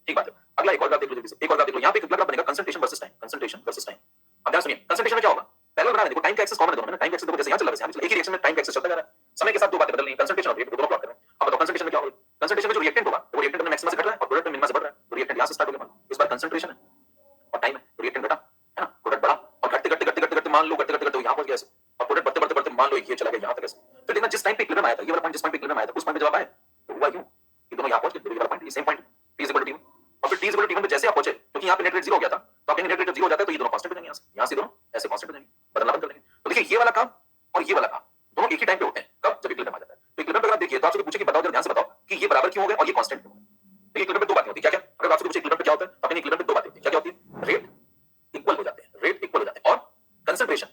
ठीक बात है। अगला एक और ग्राफ देख लो जल्दी से, एक और ग्राफ देख लो, यहाँ पे एक ग्राफ बनेगा concentration versus time, concentration versus time. अब ध्यान सुनिए, कंसंट्रेशन में क्या होगा? पैरेलल बना देखो, टाइम का एक्सेस कॉमन है दोनों में, टाइम का एक्सेस देखो जैसे यहाँ चल रहा है, यहाँ एक ही रिएक्शन में टाइम का एक्सेस चलता जा रहा है, समय के साथ दो बातें बदल रही हैं, कंसंट्रेशन और रेट दोनों प्लॉट कर रहे हैं। अब बताओ कंसंट्रेशन में क्या होगा? कंसंट्रेशन में जो रिएक्टेंट होगा वो रिएक्टेंट में मैक्सिमम से घट रहा है और प्रोडक्ट में मिनिमम से बढ़ रहा है, तो रिएक्टेंट यहाँ से स्टार्ट हो गया, इस बार कंसंट्रेशन है और टाइम है, तो रिएक्टेंट घटा, है ना? प्रोडक्ट बढ़ा और घटते मान लो घटते यहाँ पहुंच गया ऐसे, और प्रोडक्ट बढ़ते मान लो ये चला गया यहाँ तक ऐसे। फिर देखना जिस टाइम पे इक्विलिब्रियम आया था, ये वाला पॉइंट जिस पॉइंट पे इक्विलिब्रियम आया था उस पॉइंट पे जब आप आए तो हुआ यूं कि दोनों यहाँ पहुंच गए, ये वाला पॉइंट, ये सेम पॉइंट t = t1, और फिर t = t1 पे जैसे आप पहुंचे, क्योंकि यहाँ पे नेट रेट 0 हो गया था, तो आप नेट रेट जब 0 हो जाता है तो ये दोनों कांस्टेंट हो जाएंगे, यहाँ से दोनों ऐसे कांस्टेंट हो जाएंगे, बदलना बंद कर देंगे। तो देखिए ये वाला काम और ये वाला काम दोनों एक ही टाइम पे होते हैं, कब? जब इक्विलिब्रियम आ जाता है। तो इक्विलिब्रियम अगर आप देखिए तो आपसे पूछे कि बताओ, जरा ध्यान से बताओ कि ये बराबर क्यों हो गए और ये कांस्टेंट क्यों हो गए? देखिए इक्विलिब्रियम पे दो बातें होती है, क्या-क्या? अगर आपसे पूछे इक्विलिब्रियम पे क्या होता है, तो अपने इक्विलिब्रियम पे दो बातें होती है, क्या-क्या होती है? रेट इक्वल हो जाते हैं, रेट इक्वल हो जाते हैं, और कंसंट्रेशन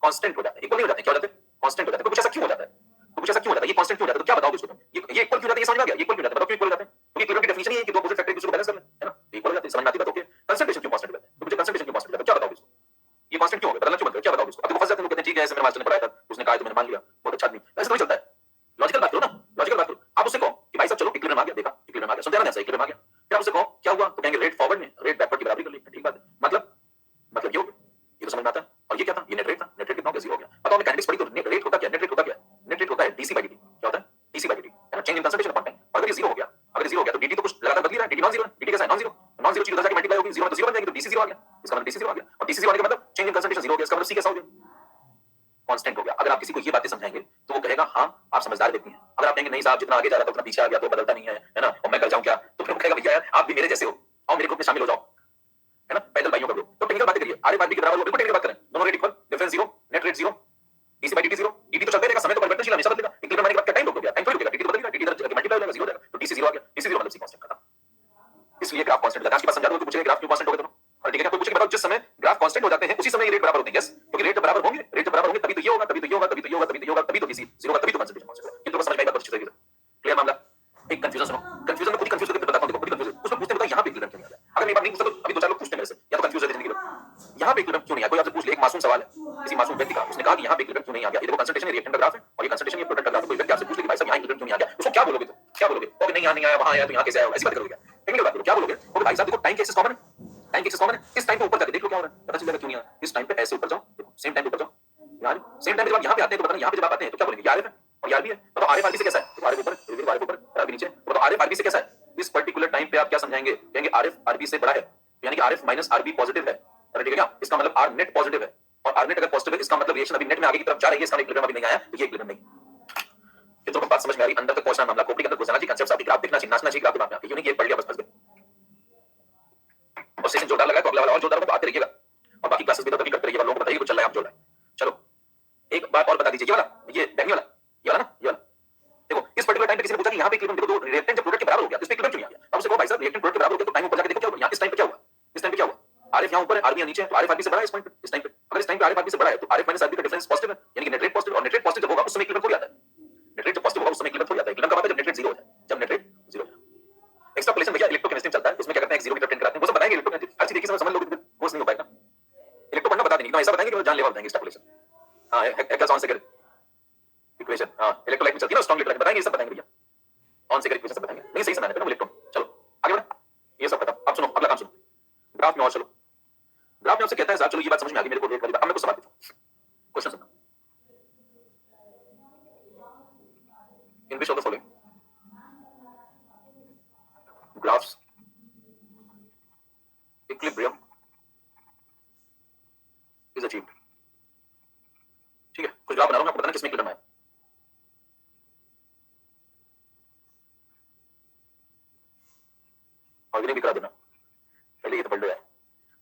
कांस्टेंट हो जाता है, इक्वल नहीं हो जाते, क्या हो जाते हैं? कांस्टेंट हो जाते हैं। तो कुछ ऐसा क्यों हो जाता है? तो कुछ ऐसा क्यों हो जाता है? ये कांस्टेंट क्यों हो जाता है? तो क्या बताओगे उसको तुम? ये इक्वल क्यों हो जाता है? ये समझ में आ गया? ये इक्वल क्यों हो जाता है? बताओ क्यों इक्वल हो जाते हैं? क्योंकि इक्विलिब्रियम की डेफिनेशन ये है कि दो अपोजिट फैक्टर एक दूसरे को बैलेंस कर लें, है ना? इक्वल हो जाते हैं, समझ में आती है बात? ओके, कंसंट्रेशन क्यों कांस्टेंट हो जाता है? नॉन जीरो चीज उधर जाके मल्टीप्लाई होगी, जीरो में तो जीरो बन जाएगी, तो डीसी जीरो आ गया, इसका मतलब डीसी जीरो आ गया, और डीसी जीरो आने का मतलब चेंज इन कंसंट्रेशन जीरो हो गया, इसका मतलब सी कैसा हो गया, कांस्टेंट हो गया। अगर आप किसी को ये बातें समझाएंगे तो वो कहेगा हाँ आप समझदार व्यक्ति हैं। अगर आप कहेंगे नहीं साहब जितना आगे जा रहा था उतना पीछे आ गया तो बदलता नहीं है ना, और मैं कर जाऊं क्या, तो फिर वो कहेगा भैया यार आप भी मेरे जैसे हो, आओ मेरे ग्रुप में शामिल हो जाओ, है ना, पैदल भाइयों का ग्रुप। तो टेक्निकल बातें करिए, आरएफ आरबी के बराबर बिल्कुल टेक्निकल बात करें, दोनों rate equal, difference zero, net rate zero, dc by dt zero, dt तो चलते रहेगा, समय तो परिवर्तनशील हमेशा बदलेगा, इक्विलिब्रियम आने के बाद क्या टाइम रोक गया, टाइम थोड़ी रुकेगा, डीटी तो बदलेगा, डीटी इधर मल्टीप्लाई हो जाएगा, जीरो हो जाएगा, तो डीसी जीरो आ गया, डीसी जीरो मतलब सी कांस्टेंट खत्म। इसलिए ग्राफ कांस्टेंट होता है। आज की बात समझा दो तो पूछेगा ग्राफ क्यों कांस्टेंट हो गया दोनों, और ठीक है कोई पूछेगा बताओ जिस समय ग्राफ कांस्टेंट हो जाते हैं उसी समय ये रेट बराबर होते हैं, यस, क्योंकि रेट बराबर होंगे, रेट बराबर होंगे तभी तो ये होगा, तभी तो ये होगा, तभी तो ये होगा, तभी तो ये होगा, तभी तो डीसी जीरो होगा, तभी तो कंसंट्रेशन कांस्टेंट होगा। किंतु समझ में आई बात अच्छी तरीके से, क्लियर मामला। एक कंफ्यूजन सुनो, कंफ्यूजन में खुद ही कंफ्यूज होकर बताता हूं, देखो खुद ही कंफ्यूज उसमें पूछते बताओ यहां पे इक्विलिब्रियम क्यों नहीं आ गया। अगर मेरी बात नहीं पूछता तो अभी दो चार लोग पूछते मेरे से या तो कंफ्यूज है जिंदगी में, यहां पे इक्विलिब्रियम क्यों नहीं आया, कोई आपसे पूछ ले, एक मासूम सवाल है किसी मासूम व्यक्ति का, उसने कहा कि यहां पे इक्विलिब्रियम क्यों नहीं आ गया, ये देखो कंसंट्रेशन रिएक्टेंट का ग्राफ है और ये कंसंट्रेशन ये प्रोडक्ट का ग्राफ है, कोई व्यक्ति आपसे पूछ ले कि भाई साहब यहां इक्विलिब्रियम क्यों नहीं आ गया, उसको क्या बोलोगे, तो क्या बोलोगे, तो नहीं यहां नहीं आया वहां आया तो यहां कैसे आया, ऐसी बात करोगे, टेक्निकल बात करो, क्या बोलोगे, तो भाई साहब देखो टाइम की एक्सिस कॉमन है, टाइम की एक्सिस कॉमन है, इस टाइम पे ऊपर जाके देख लो क्या हो रहा है, पता चल जाएगा क्यों नहीं आ रहा, इस टाइम पे ऐसे ऊपर जाओ, देखो सेम टाइम पे ऊपर जाओ, यार सेम टाइम पे जब आप यहां पे आते हैं तो बताना, यहां पे जब आप आते हैं तो क्या बोलेंगे, यार है और यार भी है, तो आरएफ आरबी से कैसा है, तो आरएफ ऊपर फिर आरएफ ऊपर आरबी नीचे, तो आरएफ आरबी से कैसा है, इस पर्टिकुलर टाइम पे आप क्या समझाएंगे, कहेंगे आरएफ आरबी से बड़ा है, यानी कि आरएफ माइनस आरबी पॉजिटिव है, ठीक है क्या, इसका मतलब आर नेट पॉजिटिव है, और आर नेट अगर पॉजिटिव है इसका मतलब रिएक्शन अभी नेट में आगे की तरफ जा रही है, इसका इक्विलिब्रियम अभी नहीं आया, तो ये इक्विलिब्रियम नहीं। ये तो बात समझ में आ रही, अंदर तक पहुंचना मामला, खोपड़ी के अंदर घुसना चाहिए, कंसेप्ट आपकी ग्राफ देखना चाहिए, नाचना चाहिए ग्राफ में, ये नहीं कि एक पढ़ लिया बस फंस गए, और सेशन जोरदार लगा तो अगला वाला और जोरदार होगा, आते रहिएगा, और बाकी क्लासेस भी तो तभी करते रहिएगा, लोगों को बताइए कुछ चल रहा है आप जोड़ रहे हैं। चलो एक बात और बता दीजिए, ये वाला ये बैंगनी वाला ये वाला ना, ये वाला देखो इस पर्टिकुलर टाइम पे किसी ने पूछा कि यहां पे इक्विलिब्रियम देखो, तो रिएक्टेंट जब प्रोडक्ट के बराबर हो गया इस पे इक्विलिब्रियम क्यों नहीं आ गया, अब उससे कहो भाई साहब रिएक्टेंट प्रोडक्ट के बराबर हो गया तो टाइम ऊपर जाके देखो क्या हुआ, यहां इस टाइम पे क्या हुआ, इस टाइम पे क्या हुआ, आरएफ यहां ऊपर है आरबी यहां नीचे है, तो आरएफ आरबी से बड़ा है इस पॉइंट पे, इस टाइम पे अगर इस टाइम पे आरएफ आरबी से बड़ा है तो आरएफ माइनस आरबी का डिफरेंस पॉजिटिव है, यानी कि नेट रेट पॉजिटिव, और नेट रेट पॉजिटिव जब होगा उस समय इक्विलिब्रियम थोड़ी आता है, नेट रेट जब पॉजिटिव होगा उस समय इक्विलिब्रियम थोड़ी आता है, इक्विलिब्रियम कब आता है जब नेट रेट जीरो हो जाए, जब नेट रेट जीरो। एक्सट्रापोलेशन भैया इलेक्ट्रोकेमिस्ट्री में चलता है, उसमें क्या करते हैं जीरो की तरफ टेंड कराते हैं, वो सब बताएंगे इलेक्ट्रोकेमिस्ट्री, हर चीज देखिए समझ लोगे कोर्स नहीं हो पाएगा, इलेक्ट्रो पढ़ना बता देंगे तो ऐसा बताएंगे कि जान लेवा बताएंगे एक्सट्रापोलेशन, हां हेक्टर ऑन सेकंड इक्वेशन, हां इलेक्ट्रोलाइट में चलती है ना स्ट्रांग इलेक्ट्रोलाइट बताएंगे, ये सब बताएंगे भैया, ऑन सेकंड इक्वेशन सब बताएंगे, नहीं सही समझाना है इलेक्ट्रॉन। चलो आगे बढ़ो, ये सब खत्म, अब सुनो अगला काम सुनो, ग्राफ में और चलो, ग्राफ में आपसे कहता है साहब चलो ये बात समझ में आ गई मेरे को, रेट वाली बात, अब मैं कुछ सवाल पूछूं, क्वेश्चन सुनो, in which of the following graphs equilibrium is achieved, ठीक है कुछ ग्राफ बना रहा हूं, आपको बताना किसमें इक्विलिब्रियम है, और भी करा देना, पहले ये तो पढ़ लो यार,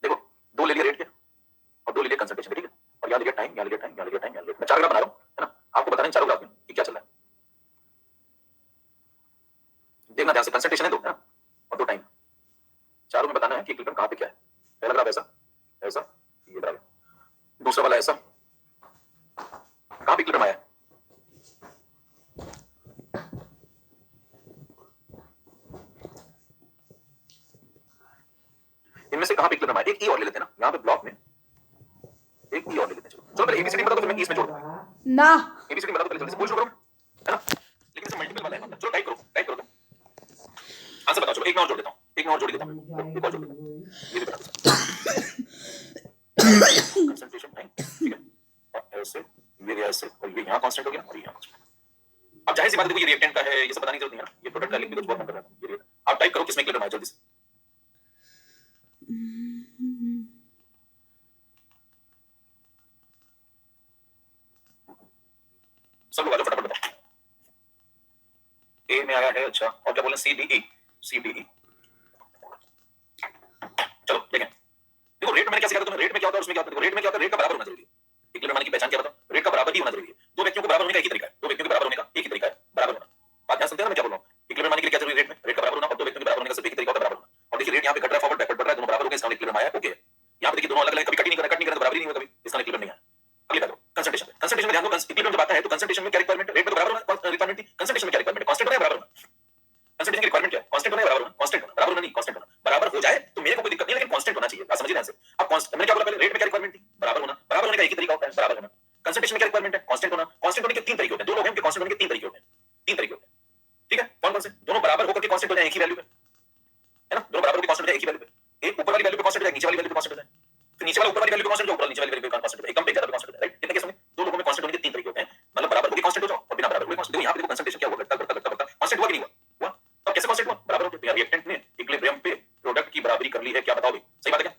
देखो दो ले लिए रेट के और दो ले लिए कंसंट्रेशन के, ठीक है, और यहाँ ले लिया टाइम, यहाँ ले लिया टाइम, यहाँ ले लिया टाइम, यहाँ ले लिया, मैं चार ग्राफ बना रहा हूँ, है ना, आपको बताना इन चारों ग्राफ में कि क्या चल रहा है, देखना ध्यान से, कंसंट्रेशन है दो, है ना, और दो टाइम, चारों में बताना है कि इक्विलिब्रियम कहाँ पे क्या है, पहला ग्राफ ऐसा ऐसा ये ग्राफ, दूसरा वाला ऐसा, कहाँ पे इक्विलिब्रियम आया है, इनमें से कहाँ पे इक्विलिब्रियम आया, एक ई और ले लेते हैं ना, यहाँ पे ब्लॉक में एक ई और ले लेते हैं, चलो चलो पहले एबीसीडी बता दो फिर मैं इसमें जोड़ दूंगा ना, एबीसीडी बता दो पहले जल्दी से पूछ लो करो, है ना, लेकिन इसमें मल्टीपल वाला है मतलब, चलो टाइप करो तुम आंसर बताओ, चलो एक मैं और जोड़ देता हूँ, एक मैं और जोड़ देता हूँ, एक और जोड़ देता हूँ, ये भी बता दो कंसंट्रेशन टाइम, ठीक है, और ऐसे ये गया ऐसे, और ये यहाँ कांस्टेंट हो गया और ये यहाँ कांस्टेंट, अब जाहिर सी बात है देखो ये रिएक्टेंट का है, ये सब बताने की जरूरत नहीं है ना, ये प्रोडक्ट का लिंक भी कुछ बहुत कम कर रहा है, ये आप टाइप करो किसमें इक्विलिब्रियम आया जल्दी से, सब लोग आ जाओ फटाफट बताओ, ए में आया है, अच्छा और क्या बोले, C D E, C D E, चलो देखें, देखो रेट मैंने क्या सिखाया तुम्हें, रेट में क्या होता है उसमें क्या होता है, देखो रेट में क्या होता है, रेट का बराबर होना जरूरी है, इक्विलिब्रियम माने की पहचान क्या बताओ, रेट का बराबर ही होना जरूरी है, दो व्यक्तियों को बराबर होने का एक ही तरीका है, दो व्यक्तियों के बराबर होने का एक ही तरीका है, बराबर होना, बात ध्यान सुनते हैं ना मैं क्या बोल रहा हूं, इक्विलिब्रियम माने के लिए क्या जरूरी है, रेट में रेट का बराबर होना, और दो व्यक्तियों के बराबर होने का सिर्फ एक ही तरीका होता है बराबर होना, और देखिए रेट यहाँ पे घट रहा है, फॉरवर्ड बैकवर्ड बढ़ रहा है, दोनों बराबर हो गए, इसका इक्विलिब्रियम आया, ओके, यहाँ पे देखिए दोनों अलग अलग, कभी कट ही नहीं कर रहा, तो बराबर ही नहीं होगा कभी, इसका इक्विलिब्रियम नहीं आया। अगली बात कंसंट्रेशन, कंसंट्रेशन में ध्यान दो, इक्विलिब्रियम जब आता है तो कंसंट्रेशन में क्या रिक्वायरमेंट है, रेट में तो बराबर होना रिक्वायरमेंट थी, कंसंट्रेशन में क्या रिक्वायरमेंट है, कांस्टेंट होना है बराबर होना, कंसंट्रेशन की रिक्वायरमेंट क्या है, कांस्टेंट होना है बराबर होना, कांस्टेंट होना, बराबर होना नहीं कांस्टेंट होना, बराबर हो जाए तो मेरे को कोई दिक्कत नहीं है, लेकिन कांस्टेंट होना चाहिए, बात समझिए ध्यान से, अब कांस्टेंट मैंने क्या बोला पहले, रेट में क्या रिक्वायरमेंट थी, बराबर होना, बराबर होने का एक ही तरीका होता है बराबर होना, कंसंट्रेशन में क्या रिक्वायरमेंट है, कांस्टेंट होना, कांस्टेंट होने के तीन तरीके होते हैं, दो लोग हैं उनके कांस्टेंट होने के तीन तरीके होते हैं, तीन तरीके होते हैं, ठीक है, कौन कौन से, दोनों बराबर होकर के कांस्टेंट हो जाए एक ही वैल्यू पे, है ना, दोनों बराबर होकर कांस्टेंट हो जाए एक ही वैल्यू पे, एक ऊपर वाली वैल्यू पे कांस्टेंट हो जाए, नीचे वाली वैल्यू पे कांस्टेंट हो जाए, फिर नीचे वाला ऊपर वाली वैल्यू पे कांस्टेंट हो जाए, ऊपर नीचे वाली वैल्यू पे कांस्टेंट हो जाए, एक कम पे ज्यादा पे कांस्टेंट हो जाए, राइट, कितने केस होंगे, दो लोगों में कांस्टेंट होने के तीन तरीके होते हैं, मतलब बराबर होकर कांस्टेंट हो जाओ और बिना बराबर होकर कांस्टेंट, देखो यहां पे देखो कंसंट्रेशन क्या हुआ, घटता घटता घटता घटता कांस्टेंट हुआ कि नहीं हुआ, हुआ, अब कैसे कांस्टेंट हुआ, बराबर होकर, यार रिएक्टेंट ने इक्विलिब्रियम पे प्रोडक्ट की बराबरी कर ली है, क्या बताओ भाई, सही बात है क्या?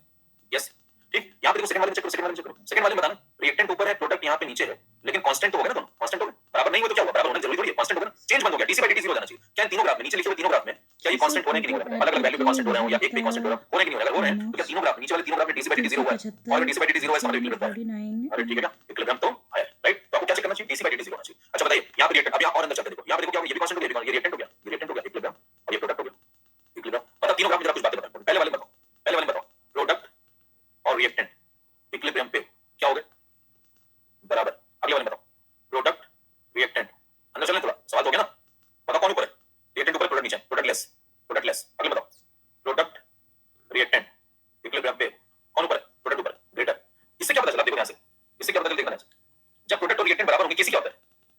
यस, ठीक। यहाँ पे देखो सेकंड वाले में चेक करो, सेकंड वाले में चेक करो, सेकंड वाले में बताना रिएक्टेंट ऊपर है, प्रोडक्ट यहाँ पे नीचे है, लेकिन कांस्टेंट तो हो गया ना, दोनों कांस्टेंट हो गए, बराबर नहीं हुए तो क्या हुआ, बराबर होना जरूरी थोड़ी है, कांस्टेंट हो गया ना, चेंज बंद हो गया, डीसी बाय डी जीरो जाना चाहिए। क्या इन तीनों ग्राफ में नीचे लिखे हुए तीनों ग्राफ में क्या ये कांस्टेंट हो रहे हैं कि नहीं हो रहे हैं, अलग अलग वैल्यू पे कांस्टेंट हो रहे हो या एक पे कांस्टेंट हो रहा है, हो रहे कि नहीं हो रहे, अगर हो रहे हैं तो क्या तीनों ग्राफ नीचे वाले तीनों ग्राफ में डीसी बाय डी जीरो हुआ है और डीसी बाय डी जीरो है, इसका मतलब इक्विलिब्रियम है। अरे ठीक है क्या, इक्विलिब्रियम तो है, राइट। तो आपको क्या चेक करना चाहिए, डीसी बाय डी जीरो होना चाहिए। अच्छा बताइए यहाँ पे रिएक्टेंट, अब यहाँ और अंदर चलते देखो, यहाँ पे देखो क्या ये भी कांस्टेंट हो गया, ये रिएक्टेंट हो गया, ये रिएक्टेंट हो गया, इक्विलिब्रियम, और ये प्रोडक्ट हो गया, इक्विलिब्रियम। मतलब तीनों ग्राफ में जरा कुछ बातें बताओ, पहले वाले बताओ, पहले वाले बताओ, प्रोडक्ट और रिएक्टेंट इक्विलिब्रियम पे क्या हो गए, बराबर। अगले वाले बताओ, प्रोडक्ट रिएक्टेंट, अंदर चलने थोड़ा, सवाल हो गया ना, बताओ कौन ऊपर है, रिएक्टेंट ऊपर, प्रोडक्ट नीचे, प्रोडक्ट लेस, प्रोडक्ट लेस। अगले बताओ, प्रोडक्ट रिएक्टेंट इक्विलिब्रियम पे कौन ऊपर है, प्रोडक्ट ऊपर, ग्रेटर। इससे क्या पता चला, देखो यहां से, इससे क्या पता चला, देखना जब प्रोडक्ट और रिएक्टेंट बराबर होंगे, केसी क्या होता है,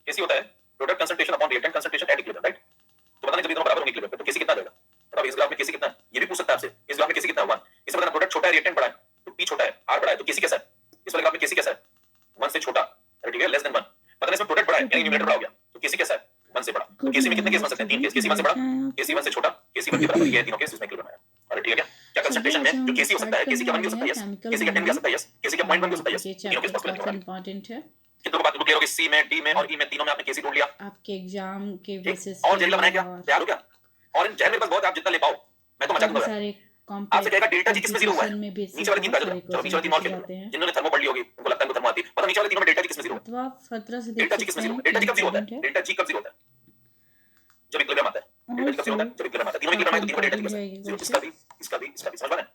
केसी होता है product concentration upon reactant concentration at equilibrium, right. तो बताना जब ये दोनों बराबर होंगे इक्विलिब्रियम तो केसी कितना आ जाएगा, बताओ इस ग्राफ में केसी कितना है, ये भी पूछ सकता है आपसे, इस ग्राफ में केसी कितना है 1, इससे बताना प्रोडक्ट छोटा है रिएक्टेंट बड़ा है, तो पी छोटा है आर बड़ा है, तो केसी कैसा है, इस वाले ग्राफ में केसी कैसा है, 1 से छोटा, ठीक है, लेस देन 1। पता नहीं इसमें प्रोडक्ट बड़ा है यानी न्यूमरेटर बड़ा हो गया, तो केसी कैसा है 1 से बड़ा, तो केसी में कितने केस बन सकते हैं, 3 केस, केसी 1 से बड़ा, केसी 1 से छोटा, केसी 1 के बराबर, ये तीनों केस इसमें इक्विलिब्रियम है। अरे ठीक है क्या, क्या कंसंट्रेशन में जो केसी हो सकता है, केसी का 1 भी हो सकता है, यस, केसी का 10 भी हो सकता है, यस, केसी का 0.1 भी हो सकता है, यस, तीनों केस पॉसिबल है। इंपॉर्टेंट है, कितनों को बात क्लियर होगी, सी में, डी में और ई में, तीनों में आपने केसी ढूंढ लिया आपके एग्जाम के बेसिस और जहरीला बनाया क्या, तैयार हो गया, और इन जहर मेरे पास बहुत, आप जितना ले पाओ मैं तो मचा दूंगा। आपसे कहेगा डेल्टा जी किसमें जीरो हुआ है, नीचे वाले तीन का चलो नीचे वाले तीन और खेलो, जिन्होंने थर्मो पढ़ ली होगी उनको लगता है उनको थर्मो आती है, पता नीचे वाले तीनों में डेल्टा जी किसमें जीरो है, डेल्टा जी किसमें जीरो, डेल्टा जी कब जीरो होता है, डेल्टा जी कब जीरो होता है, जब इक्विलिब्रियम आता है, डेल्टा जी कब जीरो होता है, जब इक्विलिब्रियम आता है, तीनों में इक्विलिब्रियम है तो तीनों में डेल्टा जी कैसा जीरो, इसका भी इसका भी इसका भी, समझ पा रहे हैं,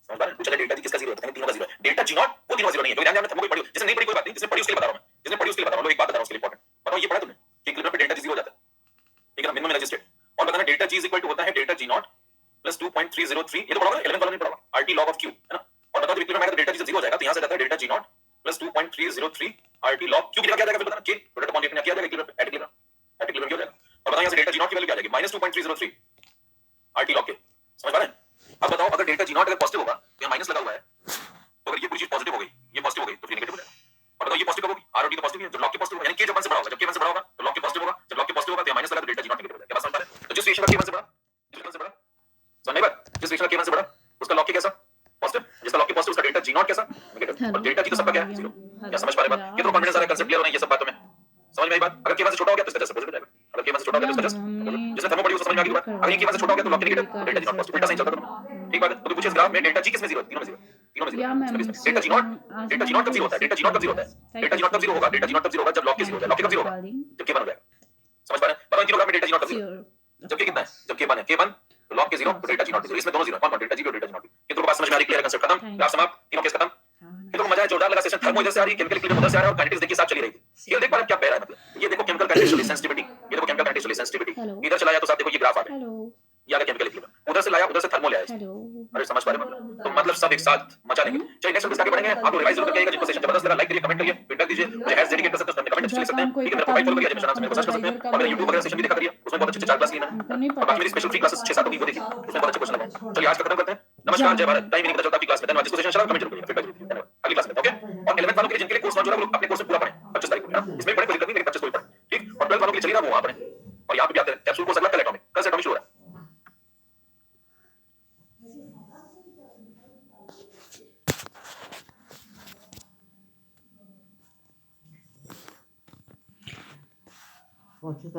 समझ पा रहे हैं, पूछा डेल्टा जी किसका जीरो होता है, तीनों का जीरो है, डेल्टा जी नॉट वो तीनों का जीरो नहीं है, तो ध्यान देना, थर्मो कोई पढ़ी जिसने नहीं पढ़ी कोई बात नहीं, जिसने पढ़ी उसके लिए बता रहा हूं मैं, जिसने पढ़ी उसके लिए बता रहा हूं, एक बात बता रहा हूं उसके लिए इंपॉर्टेंट, बताओ ये पढ़ा तुमने कि इक्विलिब्रियम पे डेल्टा जी जीरो हो जाता है, ठीक है ना, मिनिमम एनर्जी स्टेट, और बताना delta G is equal to होता है डेल्टा जी नॉट प्लस 2.303, ये तो पढ़ा होगा 11 वाला नहीं पढ़ा होगा, RT log of Q है ना, और बताओ जब इक्विलिब्रियम आएगा तो डेल्टा जी जीरो हो जाएगा, तो यहां से जाता है delta G not plus 2.303 RT log Q की जगह क्या आ जाएगा, फिर बताना K प्रोडक्ट अपॉन रिएक्टेंट क्या आ जाएगा, इक्विलिब्रियम एट इक्विलिब्रियम क्या हो जाएगा, और बताओ यहां से डेल्टा जी नॉट की वैल्यू क्या आ जाएगी -2.303 RT log K, समझ पा रहे हैं। अब बताओ अगर डेल्टा जी नॉट अगर पॉजिटिव होगा तो यहां माइनस लगा हुआ है, तो अगर ये पूरी चीज पॉजिटिव हो गई, ये पॉजिटिव हो गई तो फिर नेगेटिव हो जाएगा, और बताओ ये पॉजिटिव कब होगी, ROT तो पॉजिटिव है, जब log K पॉजिटिव होगा यानी K जब 1 से बड़ा होगा, जब K 1 से बड़ा होगा तो log K पॉजिटिव होगा, जब log K पॉजिटिव होगा तो माइनस लगा तो डेल्टा जी नॉट नेगेटिव हो जाएगा, क्या बात समझ पा रहे हैं। तो जिस रिएक्शन का K 1 से बड़ा, K 1 से बड़ा, समझ में बात, जिस रिएक्शन का K 1 से बड़ा उसका log K कैसा, पॉजिटिव, जिसका log K पॉजिटिव उसका डेल्टा जी नॉट कैसा, नेगेटिव, और डेल्टा जी तो सबका क्या है, जीरो, क्या समझ पा रहे हैं बात, कितना कॉन्फिडेंस आ रहा है, कंसेप्ट क्लियर हो रहा है ये सब बातों में, समझ में आई बात। अगर K 1 से छोटा हो गया तो इसका जस्ट पॉजिटिव हो जाएगा, अगर K 1 से छोटा हो गया तो इसका जस्ट, जिसने थर्मो पढ़ी उसको समझ में आ गई बात, अगर ये K 1 से छोटा हो गया तो log K negative, delta G not positive, उल्टा साइन चलता है, ठीक बात है। तो पूछे इस ग्राफ में डेल्टा जी किसमें जीरो है, तीनों में जीरो, तीनों में जीरो, डेल्टा जी नॉट कब जीरो होता है, डेल्टा जी नॉट कब जीरो होता है, डेल्टा जी नॉट कब जीरो होगा, डेल्टा जी नॉट कब जीरो होगा जब log K जीरो होगा, log K कब जीरो होगा, जब K 1 हो जाएगा, समझ पा रहे हैं। बताओ इन तीनों ग्राफ में डेल्टा जी नॉट कब जीरो, जब K कितना है, जब K 1 है, K 1 तो log K जीरो तो डेल्टा जी नॉट जीरो, इसमें दोनों जीरो, कौन कौन, डेल्टा जी और डेल्टा जी नॉट, कितनों को बात समझ में आ रही, क्लियर कंसेप्ट खत्म, ग्राफ समाप्त, तीनों केस खत्म, कितनों को मजा है, जोरदार लगा सेशन, थर्मो इधर से आ रही है, केमिकल इक्विलिब्रियम उधर से आ रहा है, और काइनेटिक्स देखिए साथ चली रही थी, ये देख पा रहे हैं क्या पैर है, मतलब ये देखो केमिकल काइनेटिक्स सेंसिटिविटी, ये देखो केमिकल काइनेटिक्स सेंसिटिविटी, इधर चला जाए तो साथ देखो ये ग्राफ आ गया, ये आ गया केमिकल इक्विलिब्रियम, उधर से लाया उधर से थर्मो ले आया, अरे समझ पा रहे हैं मतलब, तो मतलब सब एक साथ मचा लेंगे। चलिए नेक्स्ट क्लास आगे बढ़ेंगे, आप लोग रिवाइज जरूर करिएगा, जिनको सेशन जबरदस्त लगा लाइक करिए, कमेंट करिए, फीडबैक दीजिए, मुझे हैश डेडिकेट कर सकते हैं, कमेंट लिख सकते हैं, ठीक है, मेरे प्रोफाइल फॉलो करिए, जिसमें नाम से मेरे को सर्च कर सकते हैं, और मेरे YouTube वगैरह सेशन भी देखा करिए, उसमें बहुत अच्छे 4 क्लास लिए मैंने, और बाकी मेरी स्पेशल फ्री क्लासेस 6-7 होगी वो देखिए, उसमें बहुत अच्छे क्वेश्चन लगाए। चलिए आज का खत्म करते हैं, नमस्कार, जय भारत, टाइम नहीं पता चलता आपकी क्लास में, धन्यवाद, जिसको सेशन चला कमेंट जरूर करिए, फीडबैक जरूर दीजिए, धन्यवाद, अगली क्लास में ओके। और 11th वालों के लिए जिनके लिए कोर्स लॉन्च हो रहा है वो अपने कोर्स पूरा पढ़ें 25 तारीख को, है ना, इसमें पढ़े कोई दिक्कत नहीं, लेकिन 25 को ही पढ़ें, ठीक, और 12th वालों के लिए चलिए ना वो वहां पढ़ें, और यहाँ पे भी आते हैं कैप्सूल कोर्स अगला कल एटॉमिक, कल से एटॉमिक शुरू हो रहा है।